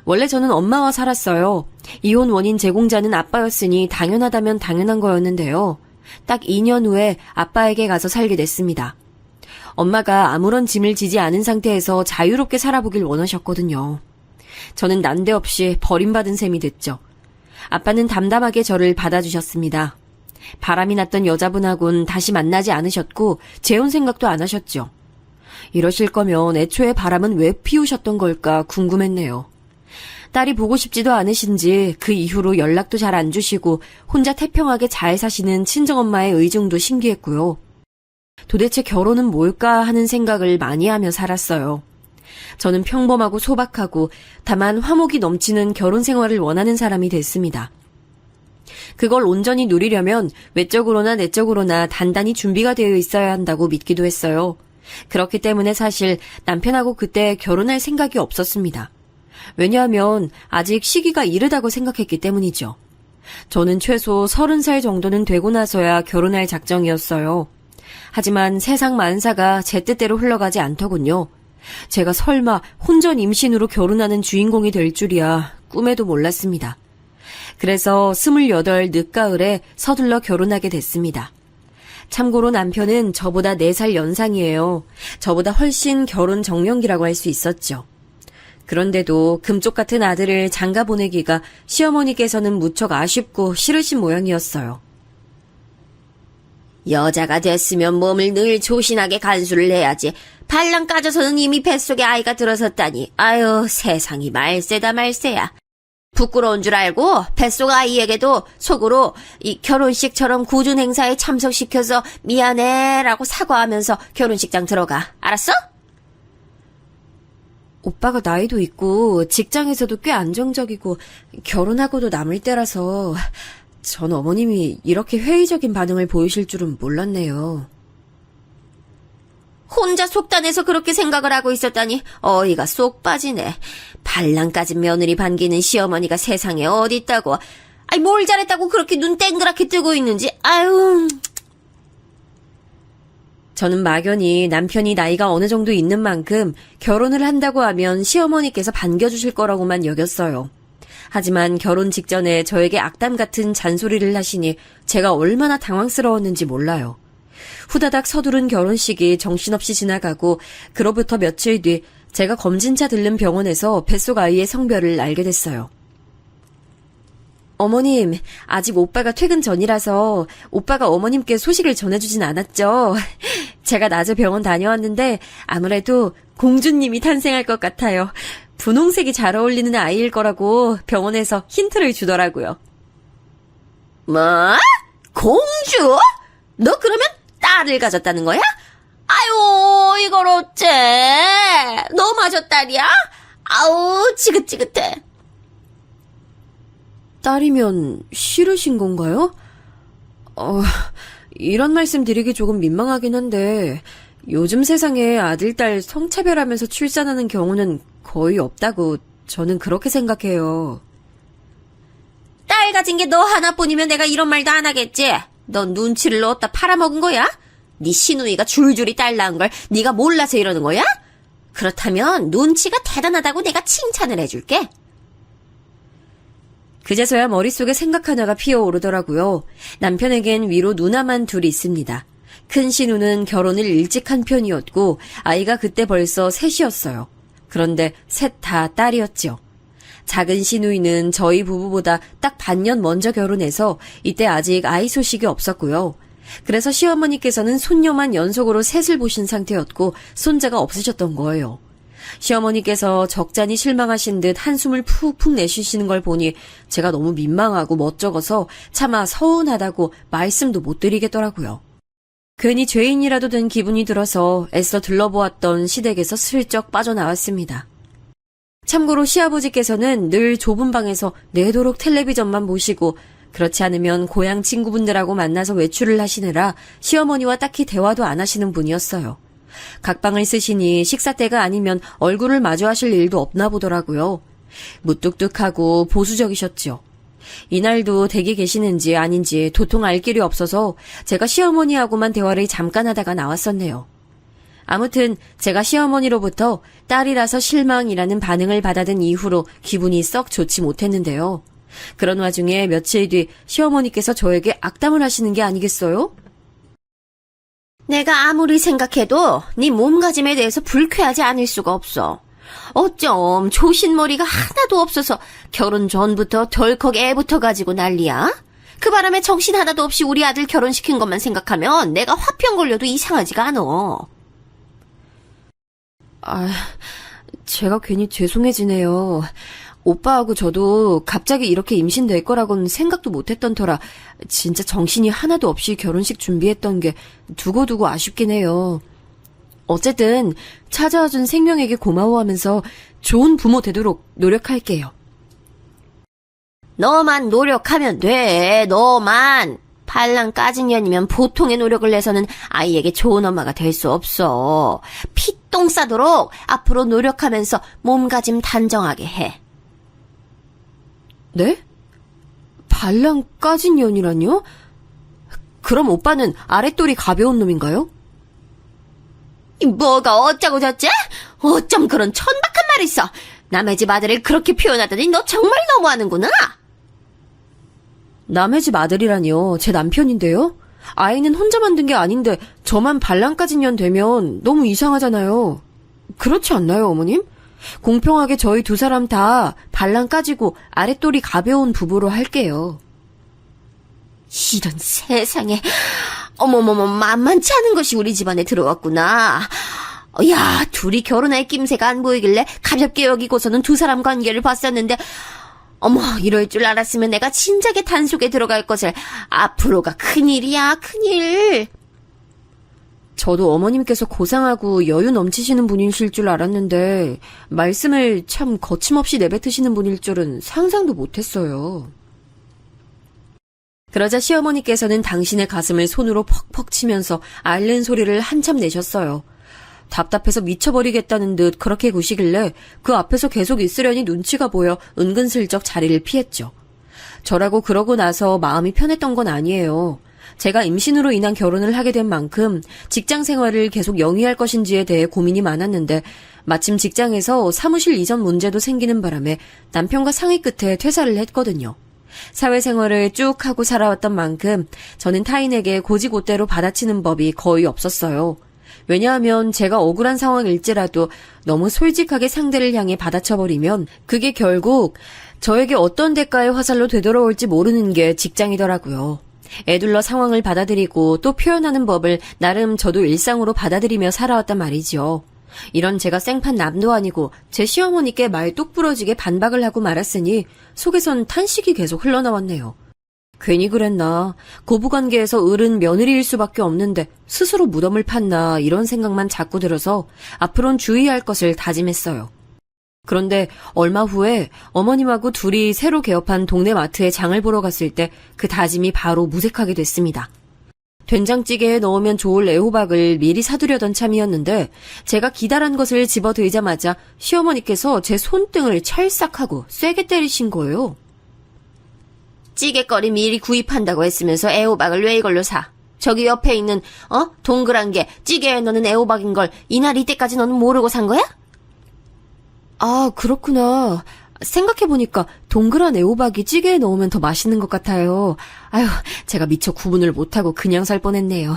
원래 저는 엄마와 살았어요. 이혼 원인 제공자는 아빠였으니 당연하다면 당연한 거였는데요. 딱 2년 후에 아빠에게 가서 살게 됐습니다. 엄마가 아무런 짐을 지지 않은 상태에서 자유롭게 살아보길 원하셨거든요. 저는 난데없이 버림받은 셈이 됐죠. 아빠는 담담하게 저를 받아주셨습니다. 바람이 났던 여자분하고는 다시 만나지 않으셨고 재혼 생각도 안 하셨죠. 이러실 거면 애초에 바람은 왜 피우셨던 걸까 궁금했네요. 딸이 보고 싶지도 않으신지 그 이후로 연락도 잘 안 주시고 혼자 태평하게 잘 사시는 친정엄마의 의중도 신기했고요. 도대체 결혼은 뭘까 하는 생각을 많이 하며 살았어요. 저는 평범하고 소박하고 다만 화목이 넘치는 결혼 생활을 원하는 사람이 됐습니다. 그걸 온전히 누리려면 외적으로나 내적으로나 단단히 준비가 되어 있어야 한다고 믿기도 했어요. 그렇기 때문에 사실 남편하고 그때 결혼할 생각이 없었습니다. 왜냐하면 아직 시기가 이르다고 생각했기 때문이죠. 저는 최소 30살 정도는 되고 나서야 결혼할 작정이었어요. 하지만 세상 만사가 제 뜻대로 흘러가지 않더군요. 제가 설마 혼전 임신으로 결혼하는 주인공이 될 줄이야 꿈에도 몰랐습니다. 그래서 28 늦가을에 서둘러 결혼하게 됐습니다. 참고로 남편은 저보다 4살 연상이에요. 저보다 훨씬 결혼 정년기라고 할 수 있었죠. 그런데도 금쪽 같은 아들을 장가 보내기가 시어머니께서는 무척 아쉽고 싫으신 모양이었어요. 여자가 됐으면 몸을 늘 조신하게 간수를 해야지. 발랑 까져서는 이미 뱃속에 아이가 들어섰다니. 아유, 세상이 말세다 말세야. 부끄러운 줄 알고 뱃속 아이에게도 속으로 이 결혼식처럼 굳은 행사에 참석시켜서 미안해라고 사과하면서 결혼식장 들어가. 알았어? 오빠가 나이도 있고 직장에서도 꽤 안정적이고 결혼하고도 남을 때라서 전 어머님이 이렇게 회의적인 반응을 보이실 줄은 몰랐네요. 혼자 속단해서 그렇게 생각을 하고 있었다니 어이가 쏙 빠지네. 발랑 까진 며느리 반기는 시어머니가 세상에 어디 있다고. 아이 뭘 잘했다고 그렇게 눈 땡그랗게 뜨고 있는지. 아유. 저는 막연히 남편이 나이가 어느 정도 있는 만큼 결혼을 한다고 하면 시어머니께서 반겨주실 거라고만 여겼어요. 하지만 결혼 직전에 저에게 악담 같은 잔소리를 하시니 제가 얼마나 당황스러웠는지 몰라요. 후다닥 서두른 결혼식이 정신없이 지나가고 그로부터 며칠 뒤 제가 검진차 들른 병원에서 뱃속 아이의 성별을 알게 됐어요. 어머님, 아직 오빠가 퇴근 전이라서 오빠가 어머님께 소식을 전해주진 않았죠. 제가 낮에 병원 다녀왔는데 아무래도 공주님이 탄생할 것 같아요. 분홍색이 잘 어울리는 아이일 거라고 병원에서 힌트를 주더라고요. 뭐? 공주? 너 그러면 딸을 가졌다는 거야? 아유, 이걸 어째? 너 마저 딸이야? 아우, 지긋지긋해. 딸이면 싫으신 건가요? 이런 말씀 드리기 조금 민망하긴 한데 요즘 세상에 아들, 딸 성차별하면서 출산하는 경우는 거의 없다고 저는 그렇게 생각해요. 딸 가진 게 너 하나뿐이면 내가 이런 말도 안 하겠지. 너 눈치를 넣었다 팔아먹은 거야? 네 시누이가 줄줄이 딸 낳은 걸 네가 몰라서 이러는 거야? 그렇다면 눈치가 대단하다고 내가 칭찬을 해줄게. 그제서야 머릿속에 생각 하나가 피어오르더라고요. 남편에겐 위로 누나만 둘이 있습니다. 큰 시누는 결혼을 일찍 한 편이었고 아이가 그때 벌써 셋이었어요. 그런데 셋 다 딸이었죠. 작은 시누이는 저희 부부보다 딱 반년 먼저 결혼해서 이때 아직 아이 소식이 없었고요. 그래서 시어머니께서는 손녀만 연속으로 셋을 보신 상태였고 손자가 없으셨던 거예요. 시어머니께서 적잖이 실망하신 듯 한숨을 푹푹 내쉬시는 걸 보니 제가 너무 민망하고 멋쩍어서 차마 서운하다고 말씀도 못 드리겠더라고요. 괜히 죄인이라도 된 기분이 들어서 애써 들러보았던 시댁에서 슬쩍 빠져나왔습니다. 참고로 시아버지께서는 늘 좁은 방에서 내도록 텔레비전만 보시고 그렇지 않으면 고향 친구분들하고 만나서 외출을 하시느라 시어머니와 딱히 대화도 안 하시는 분이었어요. 각방을 쓰시니 식사 때가 아니면 얼굴을 마주하실 일도 없나 보더라고요. 무뚝뚝하고 보수적이셨죠. 이날도 댁에 계시는지 아닌지 도통 알 길이 없어서 제가 시어머니하고만 대화를 잠깐 하다가 나왔었네요. 아무튼 제가 시어머니로부터 딸이라서 실망이라는 반응을 받아든 이후로 기분이 썩 좋지 못했는데요. 그런 와중에 며칠 뒤 시어머니께서 저에게 악담을 하시는 게 아니겠어요? 내가 아무리 생각해도 네 몸가짐에 대해서 불쾌하지 않을 수가 없어. 어쩜 조신머리가 하나도 없어서 결혼 전부터 덜컥 애부터 가지고 난리야? 그 바람에 정신 하나도 없이 우리 아들 결혼시킨 것만 생각하면 내가 화병 걸려도 이상하지가 않어. 제가 괜히 죄송해지네요. 오빠하고 저도 갑자기 이렇게 임신될 거라고는 생각도 못했던 터라 진짜 정신이 하나도 없이 결혼식 준비했던 게 두고두고 아쉽긴 해요. 어쨌든 찾아와준 생명에게 고마워하면서 좋은 부모 되도록 노력할게요. 너만 노력하면 돼. 너만. 발랑 까진 년이면 보통의 노력을 내서는 아이에게 좋은 엄마가 될 수 없어. 피똥 싸도록 앞으로 노력하면서 몸가짐 단정하게 해. 네? 발랑 까진 년이라뇨? 그럼 오빠는 아랫돌이 가벼운 놈인가요? 뭐가 어쩌고 저쩌? 어쩜 그런 천박한 말을 써. 남의 집 아들을 그렇게 표현하더니 너 정말 너무하는구나. 남의 집 아들이라뇨. 제 남편인데요. 아이는 혼자 만든 게 아닌데 저만 발랑 까진 년 되면 너무 이상하잖아요. 그렇지 않나요, 어머님? 공평하게 저희 두 사람 다 발랑 까지고 아랫돌이 가벼운 부부로 할게요. 이런 세상에. 어머머머, 만만치 않은 것이 우리 집안에 들어왔구나. 야, 둘이 결혼할 낌새가 안 보이길래 가볍게 여기고서는 두 사람 관계를 봤었는데, 어머, 이럴 줄 알았으면 내가 진작에 단속에 들어갈 것을. 앞으로가 큰일이야, 큰일. 저도 어머님께서 고상하고 여유 넘치시는 분이실 줄 알았는데 말씀을 참 거침없이 내뱉으시는 분일 줄은 상상도 못했어요. 그러자 시어머니께서는 당신의 가슴을 손으로 퍽퍽 치면서 앓는 소리를 한참 내셨어요. 답답해서 미쳐버리겠다는 듯 그렇게 구시길래 그 앞에서 계속 있으려니 눈치가 보여 은근슬쩍 자리를 피했죠. 저라고 그러고 나서 마음이 편했던 건 아니에요. 제가 임신으로 인한 결혼을 하게 된 만큼 직장 생활을 계속 영위할 것인지에 대해 고민이 많았는데 마침 직장에서 사무실 이전 문제도 생기는 바람에 남편과 상의 끝에 퇴사를 했거든요. 사회생활을 쭉 하고 살아왔던 만큼 저는 타인에게 고지고대로 받아치는 법이 거의 없었어요. 왜냐하면 제가 억울한 상황일지라도 너무 솔직하게 상대를 향해 받아쳐버리면 그게 결국 저에게 어떤 대가의 화살로 되돌아올지 모르는 게 직장이더라고요. 애둘러 상황을 받아들이고 또 표현하는 법을 나름 저도 일상으로 받아들이며 살아왔단 말이죠. 이런 제가 생판 남도 아니고 제 시어머니께 말 똑부러지게 반박을 하고 말았으니 속에선 탄식이 계속 흘러나왔네요. 괜히 그랬나. 고부관계에서 을은 며느리일 수밖에 없는데 스스로 무덤을 팠나 이런 생각만 자꾸 들어서 앞으론 주의할 것을 다짐했어요. 그런데 얼마 후에 어머님하고 둘이 새로 개업한 동네 마트에 장을 보러 갔을 때 그 다짐이 바로 무색하게 됐습니다. 된장찌개에 넣으면 좋을 애호박을 미리 사두려던 참이었는데 제가 기다란 것을 집어들자마자 시어머니께서 제 손등을 찰싹하고 세게 때리신 거예요. 찌개거리 미리 구입한다고 했으면서 애호박을 왜 이걸로 사? 저기 옆에 있는 동그란 게 찌개에 넣는 애호박인 걸 이날 이때까지 너는 모르고 산 거야? 아, 그렇구나. 생각해보니까 동그란 애호박이 찌개에 넣으면 더 맛있는 것 같아요. 아유, 제가 미처 구분을 못하고 그냥 살 뻔했네요.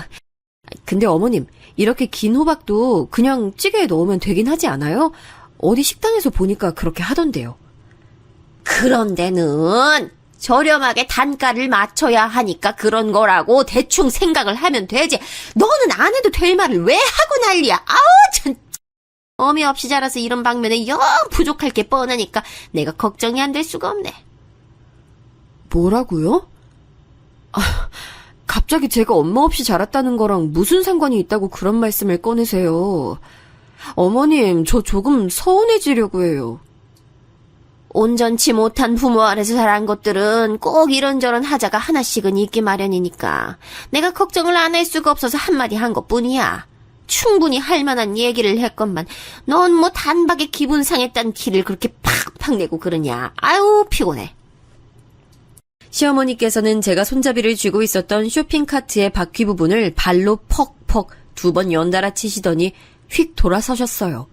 근데 어머님, 이렇게 긴 호박도 그냥 찌개에 넣으면 되긴 하지 않아요? 어디 식당에서 보니까 그렇게 하던데요. 그런 데는 저렴하게 단가를 맞춰야 하니까 그런 거라고 대충 생각을 하면 되지. 너는 안 해도 될 말을 왜 하고 난리야. 아우 참. 어미 없이 자라서 이런 방면에 영 부족할 게 뻔하니까 내가 걱정이 안 될 수가 없네. 뭐라고요? 아, 갑자기 제가 엄마 없이 자랐다는 거랑 무슨 상관이 있다고 그런 말씀을 꺼내세요. 어머님, 저 조금 서운해지려고 해요. 온전치 못한 부모 아래서 자란 것들은 꼭 이런저런 하자가 하나씩은 있기 마련이니까 내가 걱정을 안 할 수가 없어서 한마디 한 것뿐이야. 충분히 할 만한 얘기를 했건만 넌 뭐 단박에 기분 상했단 기를 그렇게 팍팍 내고 그러냐. 아유 피곤해. 시어머니께서는 제가 손잡이를 쥐고 있었던 쇼핑카트의 바퀴 부분을 발로 퍽퍽 2번 연달아 치시더니 휙 돌아서셨어요.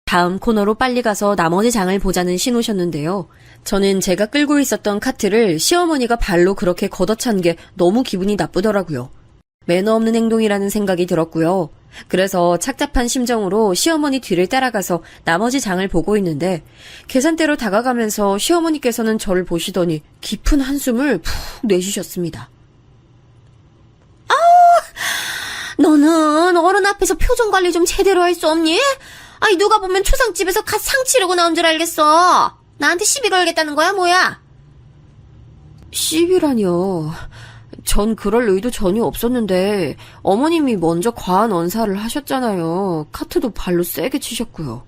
다음 코너로 빨리 가서 나머지 장을 보자는 신호셨는데요. 저는 제가 끌고 있었던 카트를 시어머니가 발로 그렇게 걷어찬 게 너무 기분이 나쁘더라고요. 매너 없는 행동이라는 생각이 들었고요. 그래서 착잡한 심정으로 시어머니 뒤를 따라가서 나머지 장을 보고 있는데 계산대로 다가가면서 시어머니께서는 저를 보시더니 깊은 한숨을 푹 내쉬셨습니다. 너는 어른 앞에서 표정 관리 좀 제대로 할 수 없니? 아니 누가 보면 초상집에서 갓 상 치르고 나온 줄 알겠어. 나한테 시비 걸겠다는 거야 뭐야? 시비라뇨. 전 그럴 의도 전혀 없었는데 어머님이 먼저 과한 언사를 하셨잖아요. 카트도 발로 세게 치셨고요.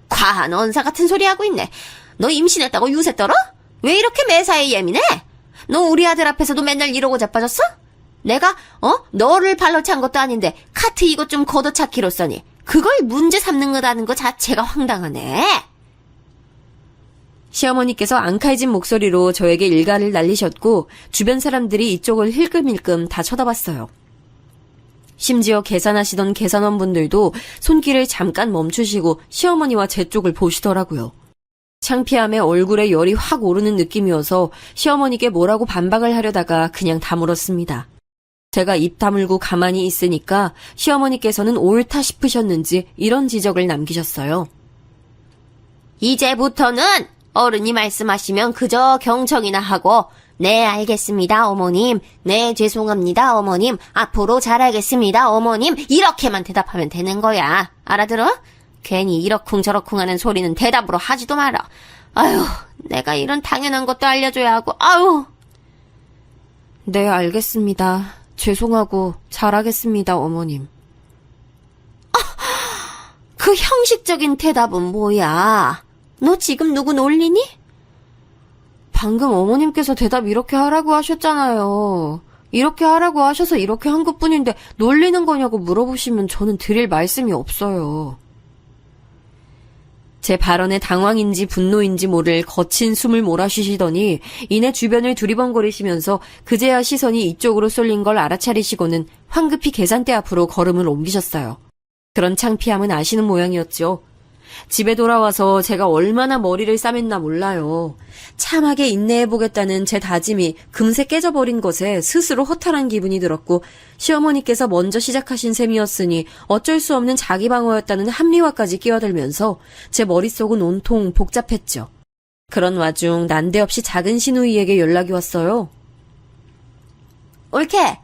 과한 언사 같은 소리 하고 있네. 너 임신했다고 유세 떨어? 왜 이렇게 매사에 예민해? 너 우리 아들 앞에서도 맨날 이러고 자빠졌어? 내가 너를 발로 찬 것도 아닌데 카트 이것 좀 걷어차기로써니 그걸 문제 삼는 거라는 거 자체가 황당하네. 시어머니께서 앙칼진 목소리로 저에게 일가를 날리셨고 주변 사람들이 이쪽을 힐끔힐끔 다 쳐다봤어요. 심지어 계산하시던 계산원분들도 손길을 잠깐 멈추시고 시어머니와 제 쪽을 보시더라고요. 창피함에 얼굴에 열이 확 오르는 느낌이어서 시어머니께 뭐라고 반박을 하려다가 그냥 다물었습니다. 제가 입 다물고 가만히 있으니까 시어머니께서는 옳다 싶으셨는지 이런 지적을 남기셨어요. 이제부터는 어른이 말씀하시면 그저 경청이나 하고 네 알겠습니다 어머님, 네 죄송합니다 어머님, 앞으로 잘하겠습니다 어머님 이렇게만 대답하면 되는 거야. 알아들어? 괜히 이러쿵저러쿵 하는 소리는 대답으로 하지도 마라. 아유 내가 이런 당연한 것도 알려줘야 하고 아유. 네, 알겠습니다. 죄송하고 잘하겠습니다, 어머님. 그 형식적인 대답은 뭐야? 너 지금 누구 놀리니? 방금 어머님께서 대답 이렇게 하라고 하셨잖아요. 이렇게 하라고 하셔서 이렇게 한 것뿐인데 놀리는 거냐고 물어보시면 저는 드릴 말씀이 없어요. 제 발언에 당황인지 분노인지 모를 거친 숨을 몰아쉬시더니 이내 주변을 두리번거리시면서 그제야 시선이 이쪽으로 쏠린 걸 알아차리시고는 황급히 계산대 앞으로 걸음을 옮기셨어요. 그런 창피함은 아시는 모양이었죠. 집에 돌아와서 제가 얼마나 머리를 싸맸나 몰라요. 참하게 인내해보겠다는 제 다짐이 금세 깨져버린 것에 스스로 허탈한 기분이 들었고 시어머니께서 먼저 시작하신 셈이었으니 어쩔 수 없는 자기 방어였다는 합리화까지 끼어들면서 제 머릿속은 온통 복잡했죠. 그런 와중 난데없이 작은 시누이에게 연락이 왔어요. 올케,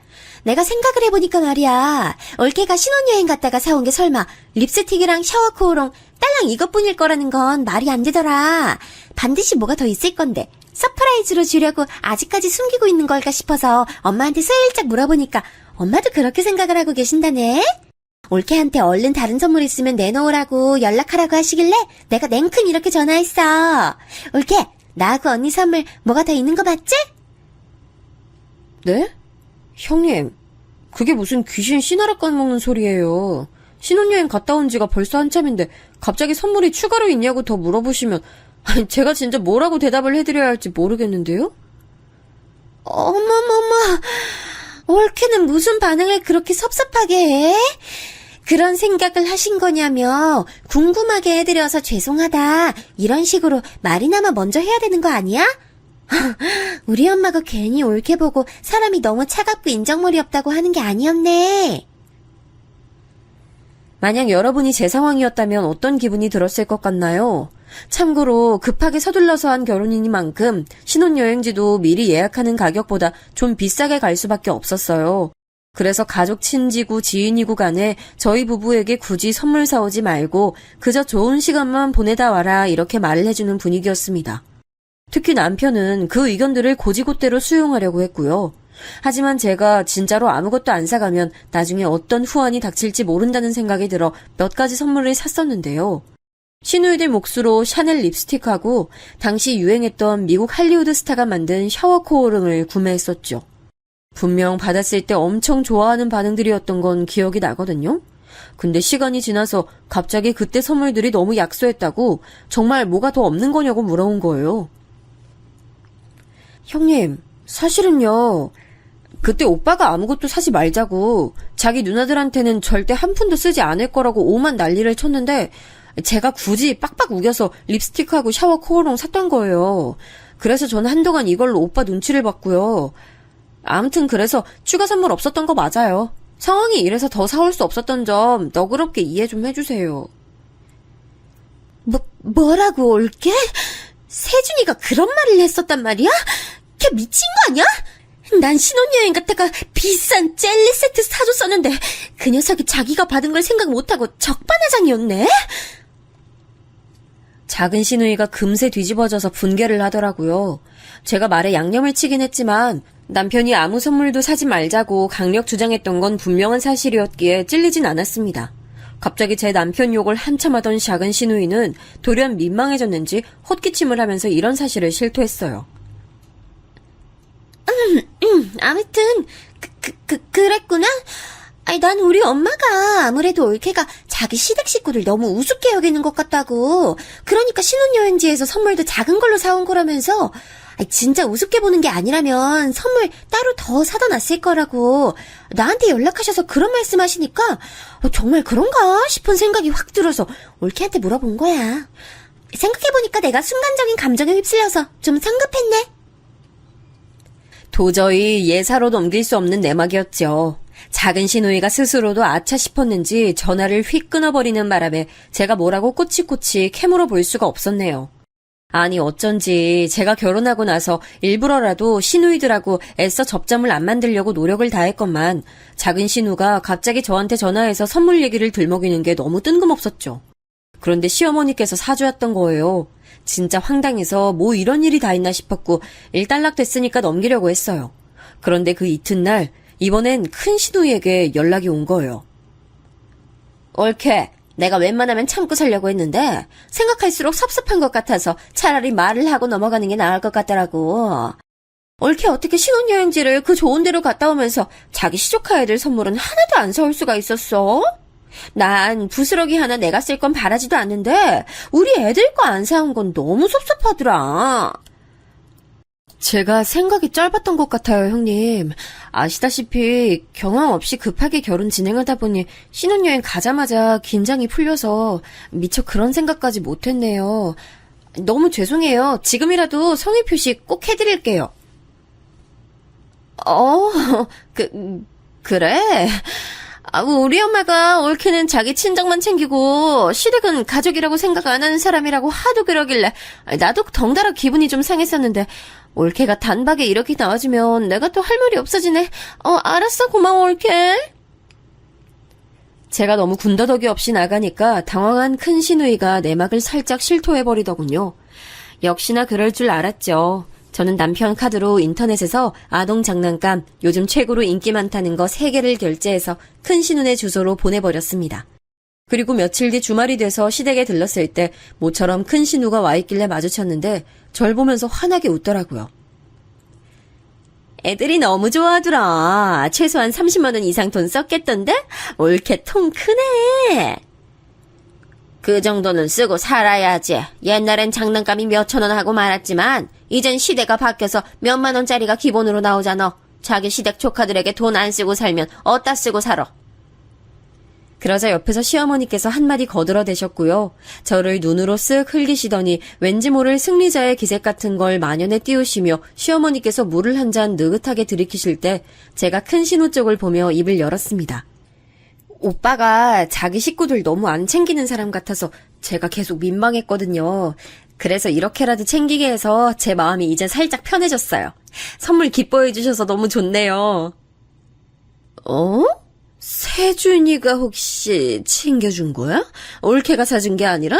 내가 생각을 해보니까 말이야. 올케가 신혼여행 갔다가 사온 게 설마 립스틱이랑 샤워 코어롱 딸랑 이것뿐일 거라는 건 말이 안 되더라. 반드시 뭐가 더 있을 건데 서프라이즈로 주려고 아직까지 숨기고 있는 걸까 싶어서 엄마한테 슬쩍 물어보니까 엄마도 그렇게 생각을 하고 계신다네. 올케한테 얼른 다른 선물 있으면 내놓으라고 연락하라고 하시길래 내가 냉큼 이렇게 전화했어. 올케, 나하고 언니 선물 뭐가 더 있는 거 맞지? 네? 형님, 그게 무슨 귀신 씨나라 까먹는 소리예요. 신혼여행 갔다 온 지가 벌써 한참인데 갑자기 선물이 추가로 있냐고 더 물어보시면 제가 진짜 뭐라고 대답을 해드려야 할지 모르겠는데요? 어머머머, 올케는 무슨 반응을 그렇게 섭섭하게 해? 그런 생각을 하신 거냐며 궁금하게 해드려서 죄송하다 이런 식으로 말이나마 먼저 해야 되는 거 아니야? 우리 엄마가 괜히 올케 보고 사람이 너무 차갑고 인정머리 없다고 하는 게 아니었네. 만약 여러분이 제 상황이었다면 어떤 기분이 들었을 것 같나요? 참고로 급하게 서둘러서 한 결혼이니만큼 신혼여행지도 미리 예약하는 가격보다 좀 비싸게 갈 수밖에 없었어요. 그래서 가족 친지고 지인이고 간에 저희 부부에게 굳이 선물 사오지 말고 그저 좋은 시간만 보내다 와라 이렇게 말을 해주는 분위기였습니다. 특히 남편은 그 의견들을 고지고대로 수용하려고 했고요. 하지만 제가 진짜로 아무것도 안 사가면 나중에 어떤 후환이 닥칠지 모른다는 생각이 들어 몇 가지 선물을 샀었는데요. 시누이들 몫으로 샤넬 립스틱하고 당시 유행했던 미국 할리우드 스타가 만든 샤워 코어링을 구매했었죠. 분명 받았을 때 엄청 좋아하는 반응들이었던 건 기억이 나거든요. 근데 시간이 지나서 갑자기 그때 선물들이 너무 약소했다고 정말 뭐가 더 없는 거냐고 물어온 거예요. 형님, 사실은요. 그때 오빠가 아무것도 사지 말자고 자기 누나들한테는 절대 한 푼도 쓰지 않을 거라고 오만 난리를 쳤는데 제가 굳이 빡빡 우겨서 립스틱하고 샤워 코어롱 샀던 거예요. 그래서 저는 한동안 이걸로 오빠 눈치를 봤고요. 아무튼 그래서 추가 선물 없었던 거 맞아요. 상황이 이래서 더 사올 수 없었던 점 너그럽게 이해 좀 해주세요. 뭐라고 올게? 세준이가 그런 말을 했었단 말이야? 걔 미친 거 아니야? 난 신혼여행 갔다가 비싼 젤리 세트 사줬었는데 그 녀석이 자기가 받은 걸 생각 못하고 적반하장이었네? 작은 시누이가 금세 뒤집어져서 분개를 하더라고요. 제가 말에 양념을 치긴 했지만 남편이 아무 선물도 사지 말자고 강력 주장했던 건 분명한 사실이었기에 찔리진 않았습니다. 갑자기 제 남편 욕을 한참 하던 작은 시누이는 돌연 민망해졌는지 헛기침을 하면서 이런 사실을 실토했어요. 아무튼 그랬구나. 아니, 난 우리 엄마가 아무래도 올케가 자기 시댁 식구들 너무 우습게 여기는 것 같다고. 그러니까 신혼여행지에서 선물도 작은 걸로 사온 거라면서. 아니, 진짜 우습게 보는 게 아니라면 선물 따로 더 사다 놨을 거라고. 나한테 연락하셔서 그런 말씀하시니까 정말 그런가 싶은 생각이 확 들어서 올케한테 물어본 거야. 생각해보니까 내가 순간적인 감정에 휩쓸려서 좀 성급했네. 도저히 예사로 넘길 수 없는 내막이었죠. 작은 시누이가 스스로도 아차 싶었는지 전화를 휙 끊어버리는 바람에 제가 뭐라고 꼬치꼬치 캐물어 볼 수가 없었네요. 아니 어쩐지 제가 결혼하고 나서 일부러라도 시누이들하고 애써 접점을 안 만들려고 노력을 다했건만 작은 시누가 갑자기 저한테 전화해서 선물 얘기를 들먹이는 게 너무 뜬금없었죠. 그런데 시어머니께서 사주었던 거예요. 진짜 황당해서 뭐 이런 일이 다 있나 싶었고 일단락 됐으니까 넘기려고 했어요. 그런데 그 이튿날 이번엔 큰 시누이에게 연락이 온 거예요. 올케, 내가 웬만하면 참고 살려고 했는데 생각할수록 섭섭한 것 같아서 차라리 말을 하고 넘어가는 게 나을 것 같더라고. 올케 어떻게 신혼여행지를 그 좋은 데로 갔다 오면서 자기 시조카에 들 선물은 하나도 안 사올 수가 있었어? 난 부스러기 하나 내가 쓸 건 바라지도 않는데 우리 애들 거 안 사온 건 너무 섭섭하더라. 제가 생각이 짧았던 것 같아요, 형님. 아시다시피 경험 없이 급하게 결혼 진행하다 보니 신혼여행 가자마자 긴장이 풀려서 미처 그런 생각까지 못했네요. 너무 죄송해요. 지금이라도 성의 표시 꼭 해드릴게요. 그래? 우리 엄마가 올케는 자기 친정만 챙기고 시댁은 가족이라고 생각 안 하는 사람이라고 하도 그러길래 나도 덩달아 기분이 좀 상했었는데 올케가 단박에 이렇게 나와주면 내가 또 할 말이 없어지네. 알았어. 고마워, 올케. 제가 너무 군더더기 없이 나가니까 당황한 큰 시누이가 내막을 살짝 실토해버리더군요. 역시나 그럴 줄 알았죠. 저는 남편 카드로 인터넷에서 아동 장난감 요즘 최고로 인기 많다는 거 3개를 결제해서 큰 시누네 주소로 보내버렸습니다. 그리고 며칠 뒤 주말이 돼서 시댁에 들렀을 때 모처럼 큰 시누가 와 있길래 마주쳤는데 절 보면서 환하게 웃더라고요. 애들이 너무 좋아하더라. 최소한 30만 원 이상 돈 썼겠던데? 올케 통 크네. 그 정도는 쓰고 살아야지. 옛날엔 장난감이 몇천 원 하고 말았지만 이젠 시대가 바뀌어서 몇만 원짜리가 기본으로 나오잖아. 자기 시댁 조카들에게 돈 안 쓰고 살면 어디다 쓰고 살아. 그러자 옆에서 시어머니께서 한마디 거들어대셨고요. 저를 눈으로 쓱 흘기시더니 왠지 모를 승리자의 기색 같은 걸 만연에 띄우시며 시어머니께서 물을 한 잔 느긋하게 들이키실 때 제가 큰 신우 쪽을 보며 입을 열었습니다. 오빠가 자기 식구들 너무 안 챙기는 사람 같아서 제가 계속 민망했거든요. 그래서 이렇게라도 챙기게 해서 제 마음이 이제 살짝 편해졌어요. 선물 기뻐해 주셔서 너무 좋네요. 세준이가 혹시 챙겨준 거야? 올케가 사준 게 아니라?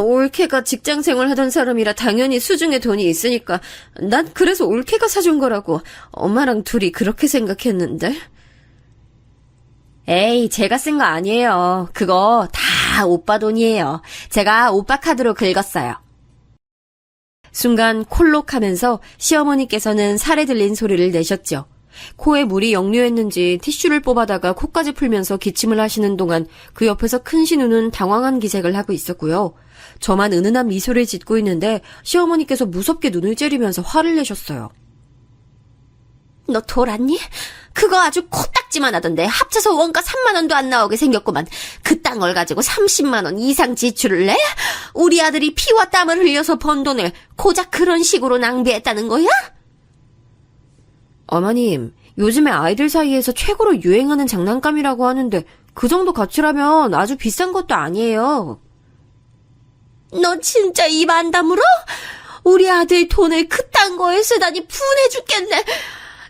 올케가 직장생활 하던 사람이라 당연히 수중에 돈이 있으니까 난 그래서 올케가 사준 거라고 엄마랑 둘이 그렇게 생각했는데. 에이, 제가 쓴 거 아니에요. 그거 다 오빠 돈이에요. 제가 오빠 카드로 긁었어요. 순간 콜록하면서 시어머니께서는 살에 들린 소리를 내셨죠. 코에 물이 역류했는지 티슈를 뽑아다가 코까지 풀면서 기침을 하시는 동안 그 옆에서 큰 신우는 당황한 기색을 하고 있었고요. 저만 은은한 미소를 짓고 있는데 시어머니께서 무섭게 눈을 째리면서 화를 내셨어요. 너 돌았니? 그거 아주 코딱지만 하던데 합쳐서 원가 3만 원도 안 나오게 생겼구만. 그딴 걸 가지고 30만 원 이상 지출을 해? 우리 아들이 피와 땀을 흘려서 번 돈을 고작 그런 식으로 낭비했다는 거야? 어머님, 요즘에 아이들 사이에서 최고로 유행하는 장난감이라고 하는데 그 정도 가치라면 아주 비싼 것도 아니에요. 너 진짜 입 안 다물어? 우리 아들 돈을 그딴 거에 쓰다니 분해 죽겠네.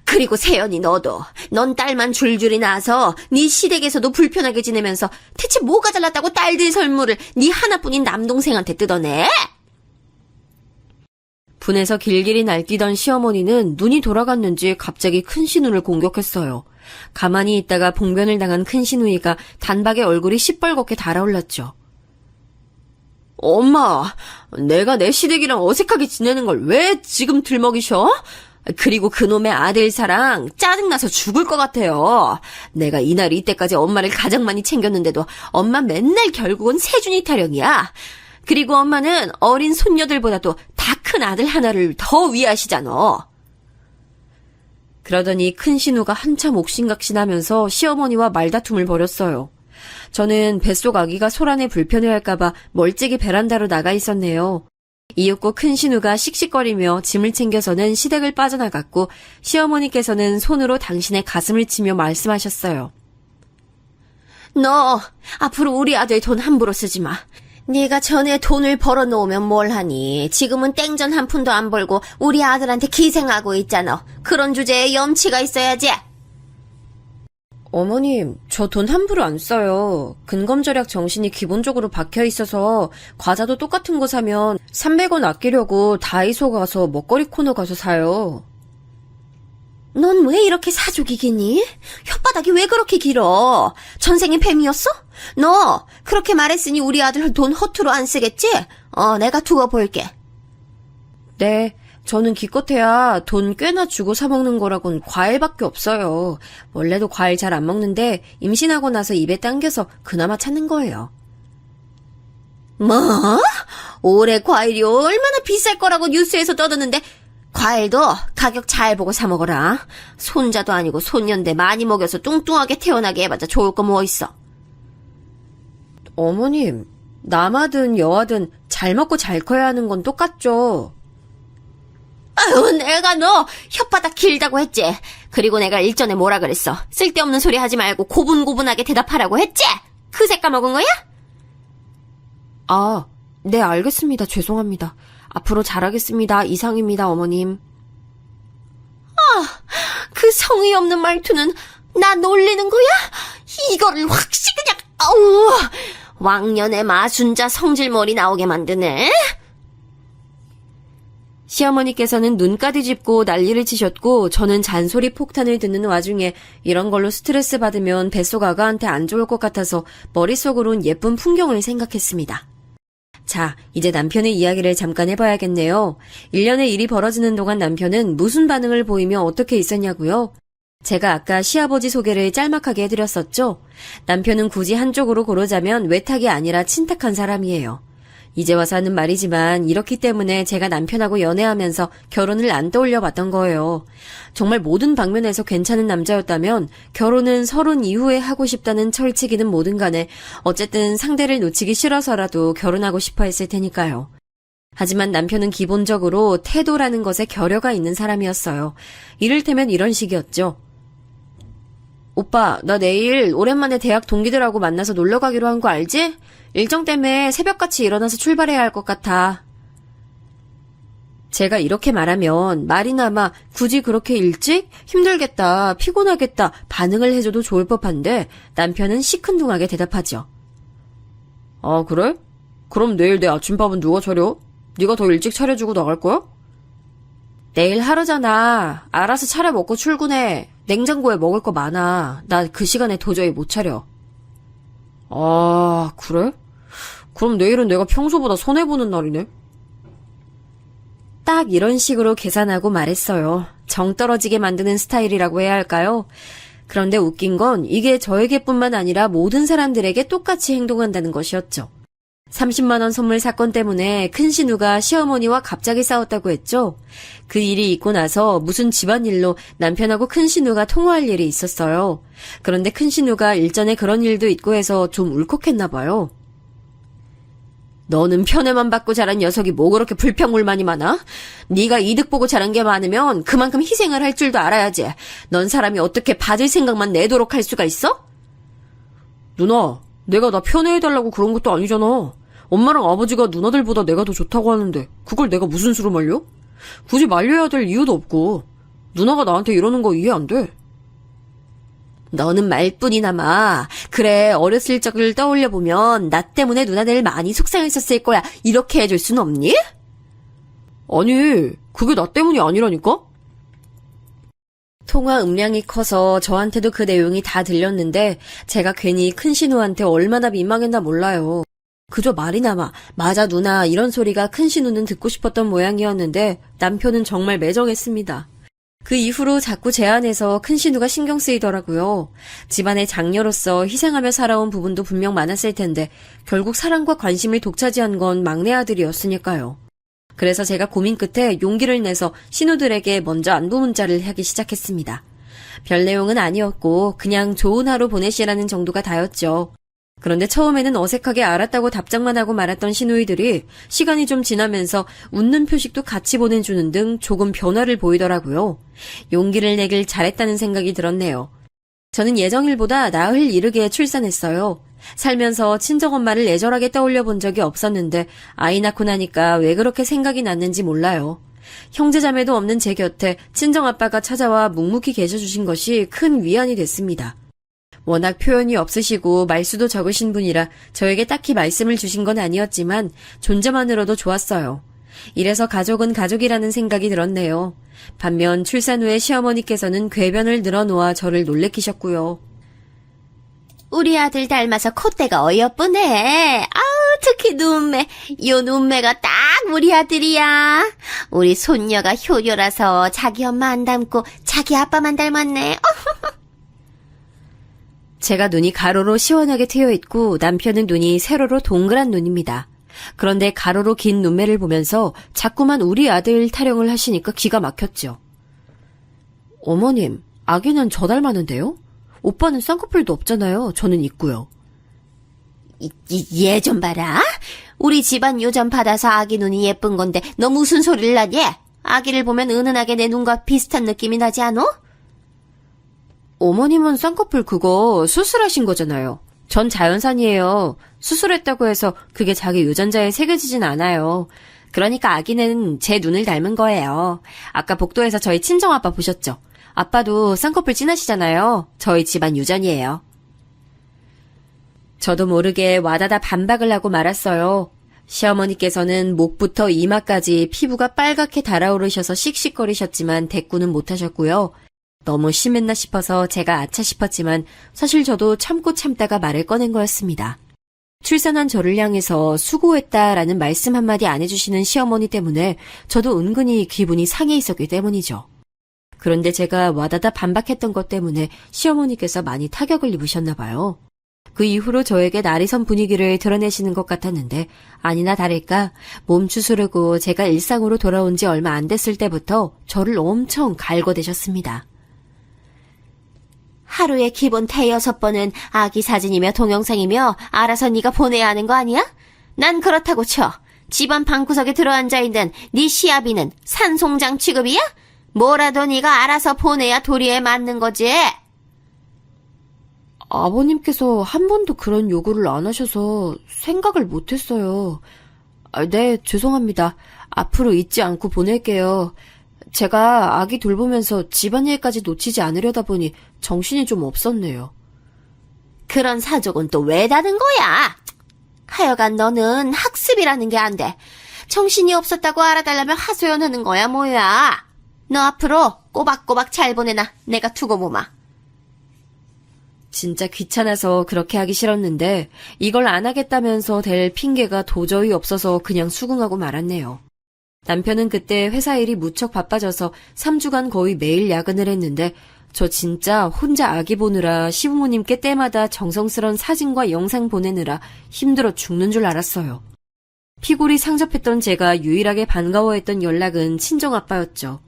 그리고 세연이 너도 넌 딸만 줄줄이 낳아서 네 시댁에서도 불편하게 지내면서 대체 뭐가 잘났다고 딸들 선물을 네 하나뿐인 남동생한테 뜯어내? 분해서 길길이 날뛰던 시어머니는 눈이 돌아갔는지 갑자기 큰 시누를 공격했어요. 가만히 있다가 봉변을 당한 큰 시누이가 단박에 얼굴이 시뻘겋게 달아올랐죠. 엄마, 내가 내 시댁이랑 어색하게 지내는 걸 왜 지금 들먹이셔? 그리고 그놈의 아들 사랑 짜증나서 죽을 것 같아요. 내가 이날 이때까지 엄마를 가장 많이 챙겼는데도 엄마 맨날 결국은 세준이 타령이야. 그리고 엄마는 어린 손녀들보다도 다 큰 아들 하나를 더 위하시잖아. 그러더니 큰 신우가 한참 옥신각신하면서 시어머니와 말다툼을 벌였어요. 저는 뱃속 아기가 소란에 불편해할까봐 멀찍이 베란다로 나가 있었네요. 이윽고 큰 신우가 씩씩거리며 짐을 챙겨서는 시댁을 빠져나갔고 시어머니께서는 손으로 당신의 가슴을 치며 말씀하셨어요. 너 앞으로 우리 아들 돈 함부로 쓰지 마. 네가 전에 돈을 벌어놓으면 뭘 하니. 지금은 땡전 한 푼도 안 벌고 우리 아들한테 기생하고 있잖아. 그런 주제에 염치가 있어야지. 어머님, 저 돈 함부로 안 써요. 근검절약 정신이 기본적으로 박혀있어서 과자도 똑같은 거 사면 300원 아끼려고 다이소 가서 먹거리 코너 가서 사요. 넌 왜 이렇게 사족이기니? 혓바닥이 왜 그렇게 길어? 전생에 뱀이었어? 너 그렇게 말했으니 우리 아들 돈 허투루 안 쓰겠지? 내가 두고 볼게. 네, 저는 기껏해야 돈 꽤나 주고 사 먹는 거라곤 과일밖에 없어요. 원래도 과일 잘 안 먹는데 임신하고 나서 입에 당겨서 그나마 찾는 거예요. 뭐? 올해 과일이 얼마나 비쌀 거라고 뉴스에서 떠드는데 과일도 가격 잘 보고 사 먹어라. 손자도 아니고 손녀인데 많이 먹여서 뚱뚱하게 태어나게 해봤자 좋을 거 뭐 있어. 어머님, 남하든 여하든 잘 먹고 잘 커야 하는 건 똑같죠. 아유, 내가 너 혓바닥 길다고 했지. 그리고 내가 일전에 뭐라 그랬어? 쓸데없는 소리 하지 말고 고분고분하게 대답하라고 했지? 그새 까먹은 거야? 아, 네, 알겠습니다. 죄송합니다. 앞으로 잘하겠습니다. 이상입니다, 어머님. 그 성의 없는 말투는 나 놀리는 거야? 이거를 확시 그냥 아우 왕년의 마순자 성질머리 나오게 만드네. 시어머니께서는 눈까지 짚고 난리를 치셨고 저는 잔소리 폭탄을 듣는 와중에 이런 걸로 스트레스 받으면 뱃속 아가한테 안 좋을 것 같아서 머릿속으론 예쁜 풍경을 생각했습니다. 자, 이제 남편의 이야기를 잠깐 해봐야겠네요. 1년의 일이 벌어지는 동안 남편은 무슨 반응을 보이며 어떻게 있었냐고요? 제가 아까 시아버지 소개를 짤막하게 해드렸었죠? 남편은 굳이 한쪽으로 고르자면 외탁이 아니라 친탁한 사람이에요. 이제 와서 하는 말이지만 이렇기 때문에 제가 남편하고 연애하면서 결혼을 안 떠올려 봤던 거예요. 정말 모든 방면에서 괜찮은 남자였다면 결혼은 30 이후에 하고 싶다는 철칙이든 뭐든 간에 어쨌든 상대를 놓치기 싫어서라도 결혼하고 싶어 했을 테니까요. 하지만 남편은 기본적으로 태도라는 것에 결여가 있는 사람이었어요. 이를테면 이런 식이었죠. 오빠, 나 내일 오랜만에 대학 동기들하고 만나서 놀러 가기로 한 거 알지? 일정 때문에 새벽같이 일어나서 출발해야 할 것 같아. 제가 이렇게 말하면 말이나마 굳이 그렇게 일찍? 힘들겠다, 피곤하겠다 반응을 해줘도 좋을 법한데 남편은 시큰둥하게 대답하죠. 아, 그래? 그럼 내일 내 아침밥은 누가 차려? 네가 더 일찍 차려주고 나갈 거야? 내일 하루잖아. 알아서 차려 먹고 출근해. 냉장고에 먹을 거 많아. 나 그 시간에 도저히 못 차려. 아, 그래? 그럼 내일은 내가 평소보다 손해보는 날이네. 딱 이런 식으로 계산하고 말했어요. 정 떨어지게 만드는 스타일이라고 해야 할까요? 그런데 웃긴 건 이게 저에게뿐만 아니라 모든 사람들에게 똑같이 행동한다는 것이었죠. 30만 원 선물 사건 때문에 큰 신우가 시어머니와 갑자기 싸웠다고 했죠. 그 일이 있고 나서 무슨 집안일로 남편하고 큰 신우가 통화할 일이 있었어요. 그런데 큰 신우가 일전에 그런 일도 있고 해서 좀 울컥했나 봐요. 너는 편애만 받고 자란 녀석이 뭐 그렇게 불평불만이 많아? 네가 이득 보고 자란 게 많으면 그만큼 희생을 할 줄도 알아야지. 넌 사람이 어떻게 받을 생각만 내도록 할 수가 있어? 누나, 내가 나 편애해달라고 그런 것도 아니잖아. 엄마랑 아버지가 누나들보다 내가 더 좋다고 하는데 그걸 내가 무슨 수로 말려? 굳이 말려야 될 이유도 없고. 누나가 나한테 이러는 거 이해 안 돼. 너는 말뿐이나마. 그래, 어렸을 적을 떠올려보면 나 때문에 누나들 많이 속상했었을 거야. 이렇게 해줄 순 없니? 아니, 그게 나 때문이 아니라니까? 통화 음량이 커서 저한테도 그 내용이 다 들렸는데 제가 괜히 큰 신우한테 얼마나 민망했나 몰라요. 그저 말이나마 맞아 누나 이런 소리가 큰 신우는 듣고 싶었던 모양이었는데 남편은 정말 매정했습니다. 그 이후로 자꾸 제 안에서 큰 신우가 신경 쓰이더라고요. 집안의 장녀로서 희생하며 살아온 부분도 분명 많았을 텐데 결국 사랑과 관심을 독차지한 건 막내 아들이었으니까요. 그래서 제가 고민 끝에 용기를 내서 신우들에게 먼저 안부 문자를 하기 시작했습니다. 별 내용은 아니었고 그냥 좋은 하루 보내시라는 정도가 다였죠. 그런데 처음에는 어색하게 알았다고 답장만 하고 말았던 시누이들이 시간이 좀 지나면서 웃는 표식도 같이 보내주는 등 조금 변화를 보이더라고요. 용기를 내길 잘했다는 생각이 들었네요. 저는 예정일보다 나흘 이르게 출산했어요. 살면서 친정엄마를 애절하게 떠올려 본 적이 없었는데 아이 낳고 나니까 왜 그렇게 생각이 났는지 몰라요. 형제자매도 없는 제 곁에 친정아빠가 찾아와 묵묵히 계셔주신 것이 큰 위안이 됐습니다. 워낙 표현이 없으시고 말수도 적으신 분이라 저에게 딱히 말씀을 주신 건 아니었지만 존재만으로도 좋았어요. 이래서 가족은 가족이라는 생각이 들었네요. 반면 출산 후에 시어머니께서는 궤변을 늘어놓아 저를 놀래키셨고요. 우리 아들 닮아서 콧대가 어여쁘네. 아우, 특히 눈매. 요 눈매가 딱 우리 아들이야. 우리 손녀가 효녀라서 자기 엄마 안 닮고 자기 아빠만 닮았네. 제가 눈이 가로로 시원하게 트여있고 남편은 눈이 세로로 동그란 눈입니다. 그런데 가로로 긴 눈매를 보면서 자꾸만 우리 아들 타령을 하시니까 기가 막혔죠. 어머님, 아기는 저 닮았는데요? 오빠는 쌍꺼풀도 없잖아요. 저는 있고요. 얘 좀 봐라. 우리 집안 유전 받아서 아기 눈이 예쁜 건데 너 무슨 소리를 하니? 아기를 보면 은은하게 내 눈과 비슷한 느낌이 나지 않어? 어머님은 쌍꺼풀 그거 수술하신 거잖아요. 전 자연산이에요. 수술했다고 해서 그게 자기 유전자에 새겨지진 않아요. 그러니까 아기는 제 눈을 닮은 거예요. 아까 복도에서 저희 친정아빠 보셨죠? 아빠도 쌍꺼풀 진하시잖아요. 저희 집안 유전이에요. 저도 모르게 와다다 반박을 하고 말았어요. 시어머니께서는 목부터 이마까지 피부가 빨갛게 달아오르셔서 씩씩거리셨지만 대꾸는 못하셨고요. 너무 심했나 싶어서 제가 아차 싶었지만 사실 저도 참고 참다가 말을 꺼낸 거였습니다. 출산한 저를 향해서 수고했다라는 말씀 한마디 안 해주시는 시어머니 때문에 저도 은근히 기분이 상해 있었기 때문이죠. 그런데 제가 와다다 반박했던 것 때문에 시어머니께서 많이 타격을 입으셨나 봐요. 그 이후로 저에게 날이 선 분위기를 드러내시는 것 같았는데 아니나 다를까 몸 추스르고 제가 일상으로 돌아온 지 얼마 안 됐을 때부터 저를 엄청 갈궈대셨습니다. 하루에 기본 5-6번은 아기 사진이며 동영상이며 알아서 네가 보내야 하는 거 아니야? 난 그렇다고 쳐. 집안 방구석에 들어앉아있는 네 시아비는 산송장 취급이야? 뭐라도 네가 알아서 보내야 도리에 맞는 거지. 아버님께서 한 번도 그런 요구를 안 하셔서 생각을 못했어요. 네, 죄송합니다. 앞으로 잊지 않고 보낼게요. 제가 아기 돌보면서 집안일까지 놓치지 않으려다 보니 정신이 좀 없었네요. 그런 사족은 또 왜 다는 거야? 하여간 너는 학습이라는 게 안 돼. 정신이 없었다고 알아달라면 하소연하는 거야 뭐야. 너 앞으로 꼬박꼬박 잘 보내놔. 내가 두고 보마. 진짜 귀찮아서 그렇게 하기 싫었는데 이걸 안 하겠다면서 댈 핑계가 도저히 없어서 그냥 수긍하고 말았네요. 남편은 그때 회사 일이 무척 바빠져서 3주간 거의 매일 야근을 했는데 저 진짜 혼자 아기 보느라 시부모님께 때마다 정성스런 사진과 영상 보내느라 힘들어 죽는 줄 알았어요. 피골이 상접했던 제가 유일하게 반가워했던 연락은 친정아빠였죠.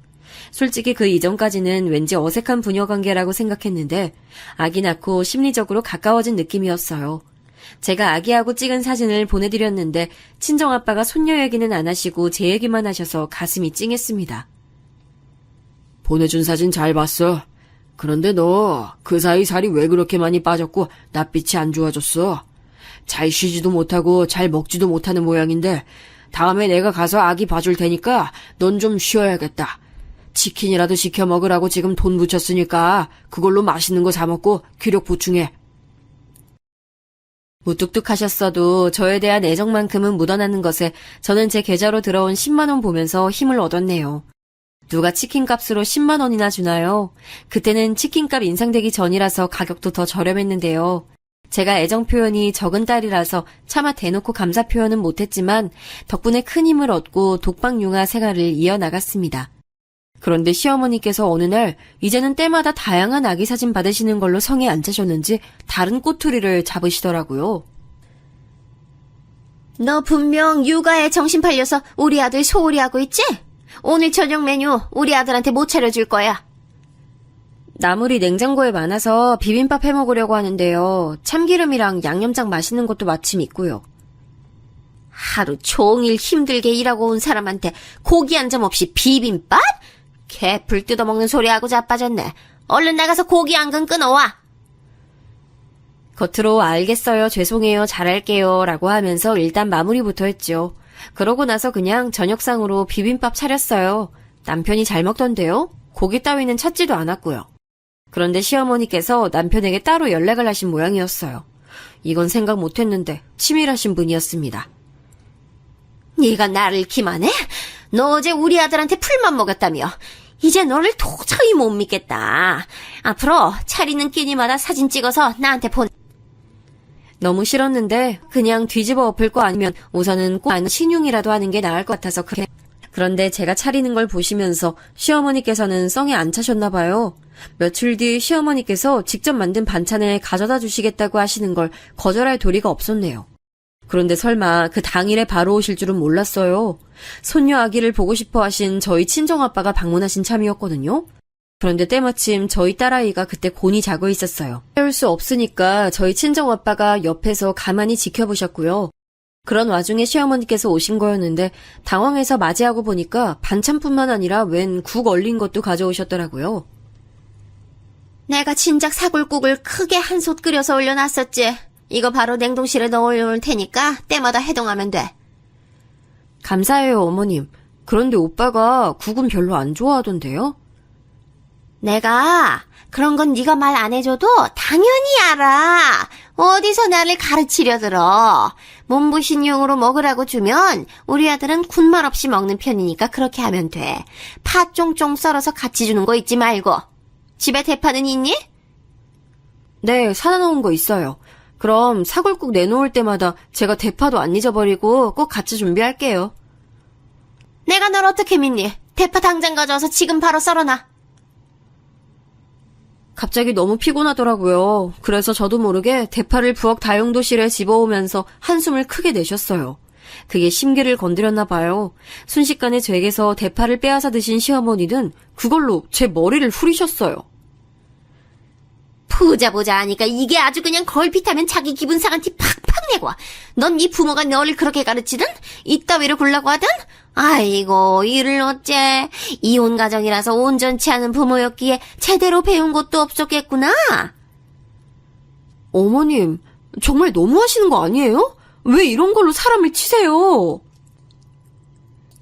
솔직히 그 이전까지는 왠지 어색한 부녀관계라고 생각했는데 아기 낳고 심리적으로 가까워진 느낌이었어요. 제가 아기하고 찍은 사진을 보내드렸는데 친정아빠가 손녀 얘기는 안 하시고 제 얘기만 하셔서 가슴이 찡했습니다. 보내준 사진 잘 봤어. 그런데 너 그 사이 살이 왜 그렇게 많이 빠졌고 낯빛이 안 좋아졌어? 잘 쉬지도 못하고 잘 먹지도 못하는 모양인데 다음에 내가 가서 아기 봐줄 테니까 넌 좀 쉬어야겠다. 치킨이라도 시켜 먹으라고 지금 돈 붙였으니까 그걸로 맛있는 거 사 먹고 기력 보충해. 무뚝뚝하셨어도 저에 대한 애정만큼은 묻어나는 것에 저는 제 계좌로 들어온 10만 원 보면서 힘을 얻었네요. 누가 치킨값으로 10만 원이나 주나요? 그때는 치킨값 인상되기 전이라서 가격도 더 저렴했는데요. 제가 애정 표현이 적은 딸이라서 차마 대놓고 감사 표현은 못했지만 덕분에 큰 힘을 얻고 독박융아 생활을 이어나갔습니다. 그런데 시어머니께서 어느 날 이제는 때마다 다양한 아기 사진 받으시는 걸로 성에 안 차셨는지 다른 꼬투리를 잡으시더라고요. 너 분명 육아에 정신 팔려서 우리 아들 소홀히 하고 있지? 오늘 저녁 메뉴 우리 아들한테 못 차려줄 거야. 나물이 냉장고에 많아서 비빔밥 해먹으려고 하는데요. 참기름이랑 양념장 맛있는 것도 마침 있고요. 하루 종일 힘들게 일하고 온 사람한테 고기 한 점 없이 비빔밥? 개풀 뜯어먹는 소리하고 자빠졌네. 얼른 나가서 고기 한 근 끊어와. 겉으로 알겠어요, 죄송해요, 잘할게요 라고 하면서 일단 마무리부터 했죠. 그러고 나서 그냥 저녁상으로 비빔밥 차렸어요. 남편이 잘 먹던데요? 고기 따위는 찾지도 않았고요. 그런데 시어머니께서 남편에게 따로 연락을 하신 모양이었어요. 이건 생각 못했는데 치밀하신 분이었습니다. 네가 나를 기만해? 너 어제 우리 아들한테 풀만 먹였다며. 이제 너를 도저히 못 믿겠다. 앞으로 차리는 끼니마다 사진 찍어서 나한테 보내. 너무 싫었는데 그냥 뒤집어 엎을 거 아니면 우선은 꼭 신용이라도 하는 게 나을 것 같아서 그런데 제가 차리는 걸 보시면서 시어머니께서는 썽에 안 차셨나 봐요. 며칠 뒤 시어머니께서 직접 만든 반찬을 가져다 주시겠다고 하시는 걸 거절할 도리가 없었네요. 그런데 설마 그 당일에 바로 오실 줄은 몰랐어요. 손녀 아기를 보고 싶어 하신 저희 친정아빠가 방문하신 참이었거든요. 그런데 때마침 저희 딸아이가 그때 곤히 자고 있었어요. 해올 수 없으니까 저희 친정아빠가 옆에서 가만히 지켜보셨고요. 그런 와중에 시어머니께서 오신 거였는데 당황해서 맞이하고 보니까 반찬뿐만 아니라 웬 국 얼린 것도 가져오셨더라고요. 내가 진작 사골국을 크게 한 솥 끓여서 올려놨었지. 이거 바로 냉동실에 넣어올 테니까 때마다 해동하면 돼. 감사해요, 어머님. 그런데 오빠가 국은 별로 안 좋아하던데요? 내가 그런 건 네가 말 안 해줘도 당연히 알아. 어디서 나를 가르치려 들어. 몸보신용으로 먹으라고 주면 우리 아들은 군말 없이 먹는 편이니까 그렇게 하면 돼. 파 쫑쫑 썰어서 같이 주는 거 잊지 말고. 집에 대파는 있니? 네, 사다 놓은 거 있어요. 그럼 사골국 내놓을 때마다 제가 대파도 안 잊어버리고 꼭 같이 준비할게요. 내가 널 어떻게 믿니? 대파 당장 가져와서 지금 바로 썰어놔. 갑자기 너무 피곤하더라고요. 그래서 저도 모르게 대파를 부엌 다용도실에 집어오면서 한숨을 크게 내셨어요. 그게 심기를 건드렸나 봐요. 순식간에 제게서 대파를 빼앗아 드신 시어머니는 그걸로 제 머리를 후리셨어요. 보자 하니까 이게 아주 그냥 걸핏하면 자기 기분 상한 티 팍팍 내고 와. 넌 네 부모가 너를 그렇게 가르치든? 이따위로 굴라고 하든? 아이고 이를 어째. 이혼 가정이라서 온전치 않은 부모였기에 제대로 배운 것도 없었겠구나. 어머님, 정말 너무하시는 거 아니에요? 왜 이런 걸로 사람을 치세요?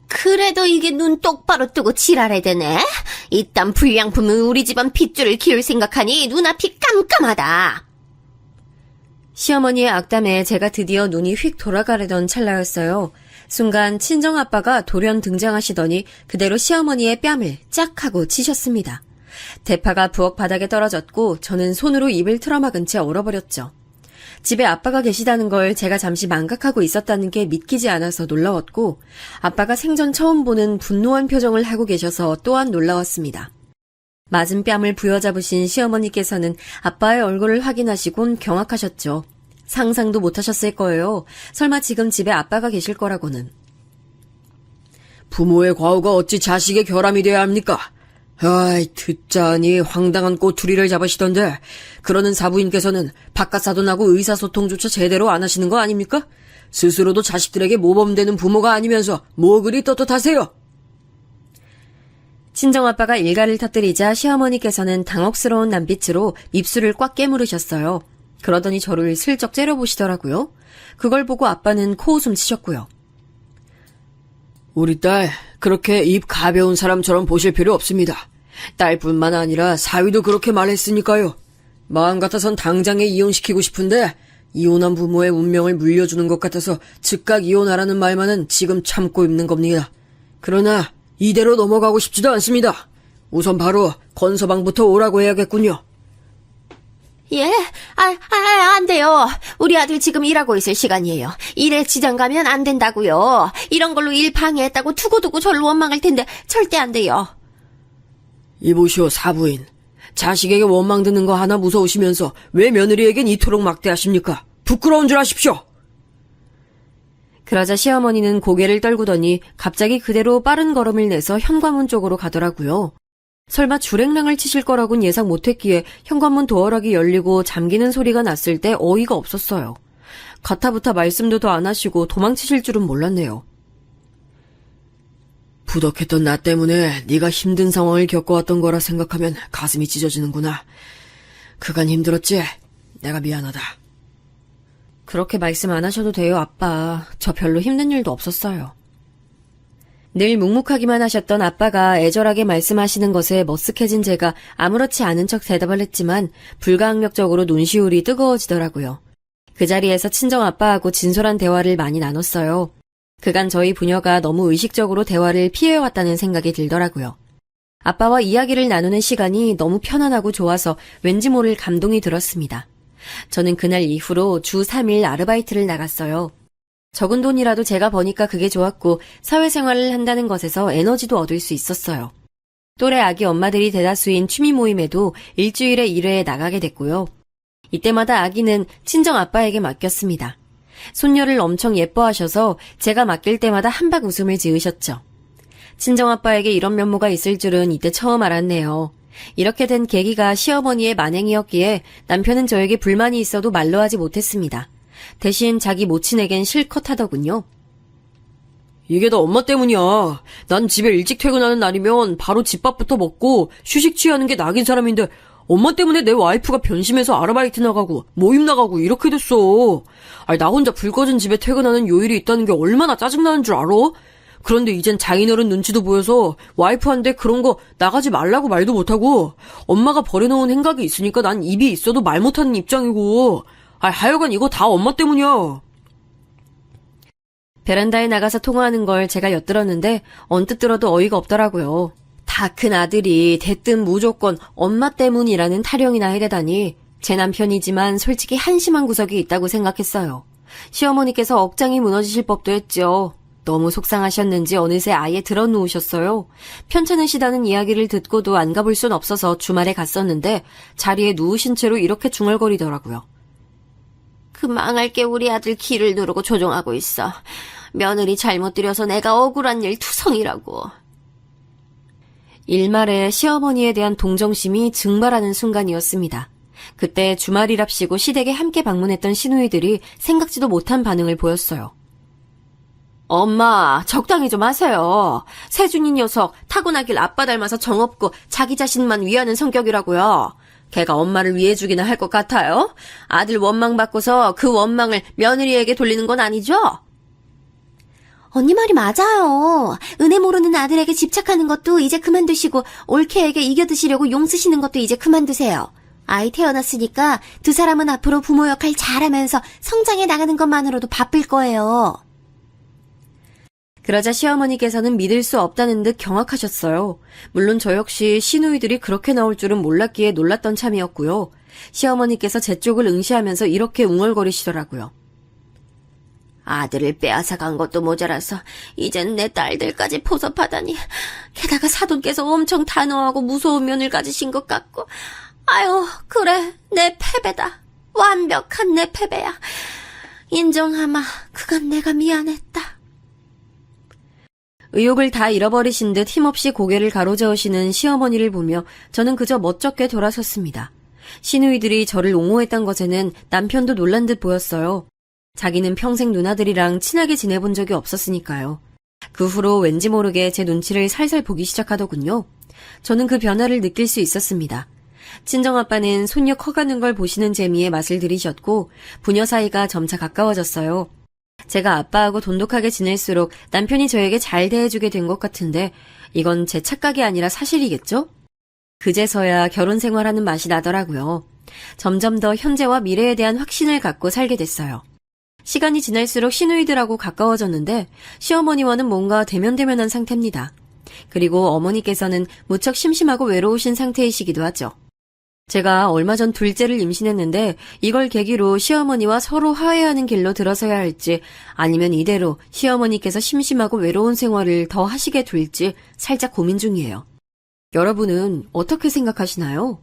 그래도 이게 눈 똑바로 뜨고 지랄해대네. 이딴 불량품은 우리 집안 핏줄을 키울 생각하니 눈앞이 깜깜하다. 시어머니의 악담에 제가 드디어 눈이 휙 돌아가려던 찰나였어요. 순간 친정아빠가 돌연 등장하시더니 그대로 시어머니의 뺨을 짝 하고 치셨습니다. 대파가 부엌 바닥에 떨어졌고 저는 손으로 입을 틀어막은 채 얼어버렸죠. 집에 아빠가 계시다는 걸 제가 잠시 망각하고 있었다는 게 믿기지 않아서 놀라웠고 아빠가 생전 처음 보는 분노한 표정을 하고 계셔서 또한 놀라웠습니다. 맞은 뺨을 부여잡으신 시어머니께서는 아빠의 얼굴을 확인하시곤 경악하셨죠. 상상도 못하셨을 거예요. 설마 지금 집에 아빠가 계실 거라고는. 부모의 과오가 어찌 자식의 결함이 돼야 합니까? 아이, 듣자니 황당한 꼬투리를 잡으시던데 그러는 사부인께서는 바깥사돈하고 의사소통조차 제대로 안 하시는 거 아닙니까? 스스로도 자식들에게 모범되는 부모가 아니면서 뭐 그리 떳떳하세요? 친정아빠가 일가를 터뜨리자 시어머니께서는 당혹스러운 눈빛으로 입술을 꽉 깨물으셨어요. 그러더니 저를 슬쩍 째려보시더라고요. 그걸 보고 아빠는 코웃음 치셨고요. 우리 딸 그렇게 입 가벼운 사람처럼 보실 필요 없습니다. 딸뿐만 아니라 사위도 그렇게 말했으니까요. 마음 같아선 당장에 이혼시키고 싶은데 이혼한 부모의 운명을 물려주는 것 같아서 즉각 이혼하라는 말만은 지금 참고 있는 겁니다. 그러나 이대로 넘어가고 싶지도 않습니다. 우선 바로 건서방부터 오라고 해야겠군요. 예? 안 돼요. 우리 아들 지금 일하고 있을 시간이에요. 일에 지장 가면 안 된다고요. 이런 걸로 일 방해했다고 두고두고 절로 원망할 텐데 절대 안 돼요. 이보시오 사부인. 자식에게 원망 듣는 거 하나 무서우시면서 왜 며느리에겐 이토록 막대하십니까? 부끄러운 줄 아십시오. 그러자 시어머니는 고개를 떨구더니 갑자기 그대로 빠른 걸음을 내서 현관문 쪽으로 가더라고요. 설마 주랭랑을 치실 거라곤 예상 못했기에 현관문 도어락이 열리고 잠기는 소리가 났을 때 어이가 없었어요. 가타부타 말씀도 더 안 하시고 도망치실 줄은 몰랐네요. 부덕했던 나 때문에 네가 힘든 상황을 겪어왔던 거라 생각하면 가슴이 찢어지는구나. 그간 힘들었지? 내가 미안하다. 그렇게 말씀 안 하셔도 돼요, 아빠. 저 별로 힘든 일도 없었어요. 늘 묵묵하기만 하셨던 아빠가 애절하게 말씀하시는 것에 머쓱해진 제가 아무렇지 않은 척 대답을 했지만 불가항력적으로 눈시울이 뜨거워지더라고요. 그 자리에서 친정아빠하고 진솔한 대화를 많이 나눴어요. 그간 저희 부녀가 너무 의식적으로 대화를 피해왔다는 생각이 들더라고요. 아빠와 이야기를 나누는 시간이 너무 편안하고 좋아서 왠지 모를 감동이 들었습니다. 저는 그날 이후로 주 3일 아르바이트를 나갔어요. 적은 돈이라도 제가 버니까 그게 좋았고 사회생활을 한다는 것에서 에너지도 얻을 수 있었어요. 또래 아기 엄마들이 대다수인 취미 모임에도 일주일에 1회 나가게 됐고요. 이때마다 아기는 친정 아빠에게 맡겼습니다. 손녀를 엄청 예뻐하셔서 제가 맡길 때마다 한박 웃음을 지으셨죠. 친정 아빠에게 이런 면모가 있을 줄은 이때 처음 알았네요. 이렇게 된 계기가 시어머니의 만행이었기에 남편은 저에게 불만이 있어도 말로 하지 못했습니다. 대신 자기 모친에겐 실컷 하더군요. 이게 다 엄마 때문이야. 난 집에 일찍 퇴근하는 날이면 바로 집밥부터 먹고 휴식 취하는 게 낙인 사람인데 엄마 때문에 내 와이프가 변심해서 아르바이트 나가고 모임 나가고 이렇게 됐어. 아니, 나 혼자 불 꺼진 집에 퇴근하는 요일이 있다는 게 얼마나 짜증나는 줄 알아? 그런데 이젠 장인어른 눈치도 보여서 와이프한테 그런 거 나가지 말라고 말도 못하고 엄마가 버려놓은 행각이 있으니까 난 입이 있어도 말 못하는 입장이고. 하여간 이거 다 엄마 때문이야. 베란다에 나가서 통화하는 걸 제가 엿들었는데 언뜻 들어도 어이가 없더라고요. 다 큰 아들이 대뜸 무조건 엄마 때문이라는 타령이나 해대다니 제 남편이지만 솔직히 한심한 구석이 있다고 생각했어요. 시어머니께서 억장이 무너지실 법도 했죠. 너무 속상하셨는지 어느새 아예 들어누우셨어요. 편찮으시다는 이야기를 듣고도 안 가볼 순 없어서 주말에 갔었는데 자리에 누우신 채로 이렇게 중얼거리더라고요. 그 망할게 우리 아들 기를 누르고 조종하고 있어. 며느리 잘못 들여서 내가 억울한 일 투성이라고. 일말에 시어머니에 대한 동정심이 증발하는 순간이었습니다. 그때 주말이랍시고 시댁에 함께 방문했던 시누이들이 생각지도 못한 반응을 보였어요. 엄마, 적당히 좀 하세요. 세준이 녀석 타고나길 아빠 닮아서 정없고 자기 자신만 위하는 성격이라고요. 걔가 엄마를 위해주기나 할 것 같아요? 아들 원망 받고서 그 원망을 며느리에게 돌리는 건 아니죠? 언니 말이 맞아요. 은혜 모르는 아들에게 집착하는 것도 이제 그만두시고 올케에게 이겨드시려고 용 쓰시는 것도 이제 그만두세요. 아이 태어났으니까 두 사람은 앞으로 부모 역할 잘하면서 성장해 나가는 것만으로도 바쁠 거예요. 그러자 시어머니께서는 믿을 수 없다는 듯 경악하셨어요. 물론 저 역시 시누이들이 그렇게 나올 줄은 몰랐기에 놀랐던 참이었고요. 시어머니께서 제 쪽을 응시하면서 이렇게 웅얼거리시더라고요. 아들을 빼앗아간 것도 모자라서 이젠 내 딸들까지 포섭하다니. 게다가 사돈께서 엄청 단호하고 무서운 면을 가지신 것 같고. 아유, 그래, 내 패배다. 완벽한 내 패배야. 인정하마, 그간 내가 미안했다. 의욕을 다 잃어버리신 듯 힘없이 고개를 가로저으시는 시어머니를 보며 저는 그저 멋쩍게 돌아섰습니다. 시누이들이 저를 옹호했던 것에는 남편도 놀란 듯 보였어요. 자기는 평생 누나들이랑 친하게 지내본 적이 없었으니까요. 그 후로 왠지 모르게 제 눈치를 살살 보기 시작하더군요. 저는 그 변화를 느낄 수 있었습니다. 친정아빠는 손녀 커가는 걸 보시는 재미에 맛을 들이셨고 부녀 사이가 점차 가까워졌어요. 제가 아빠하고 돈독하게 지낼수록 남편이 저에게 잘 대해주게 된 것 같은데 이건 제 착각이 아니라 사실이겠죠? 그제서야 결혼 생활하는 맛이 나더라고요. 점점 더 현재와 미래에 대한 확신을 갖고 살게 됐어요. 시간이 지날수록 시누이들하고 가까워졌는데 시어머니와는 뭔가 대면대면한 상태입니다. 그리고 어머니께서는 무척 심심하고 외로우신 상태이시기도 하죠. 제가 얼마 전 둘째를 임신했는데 이걸 계기로 시어머니와 서로 화해하는 길로 들어서야 할지 아니면 이대로 시어머니께서 심심하고 외로운 생활을 더 하시게 될지 살짝 고민 중이에요. 여러분은 어떻게 생각하시나요?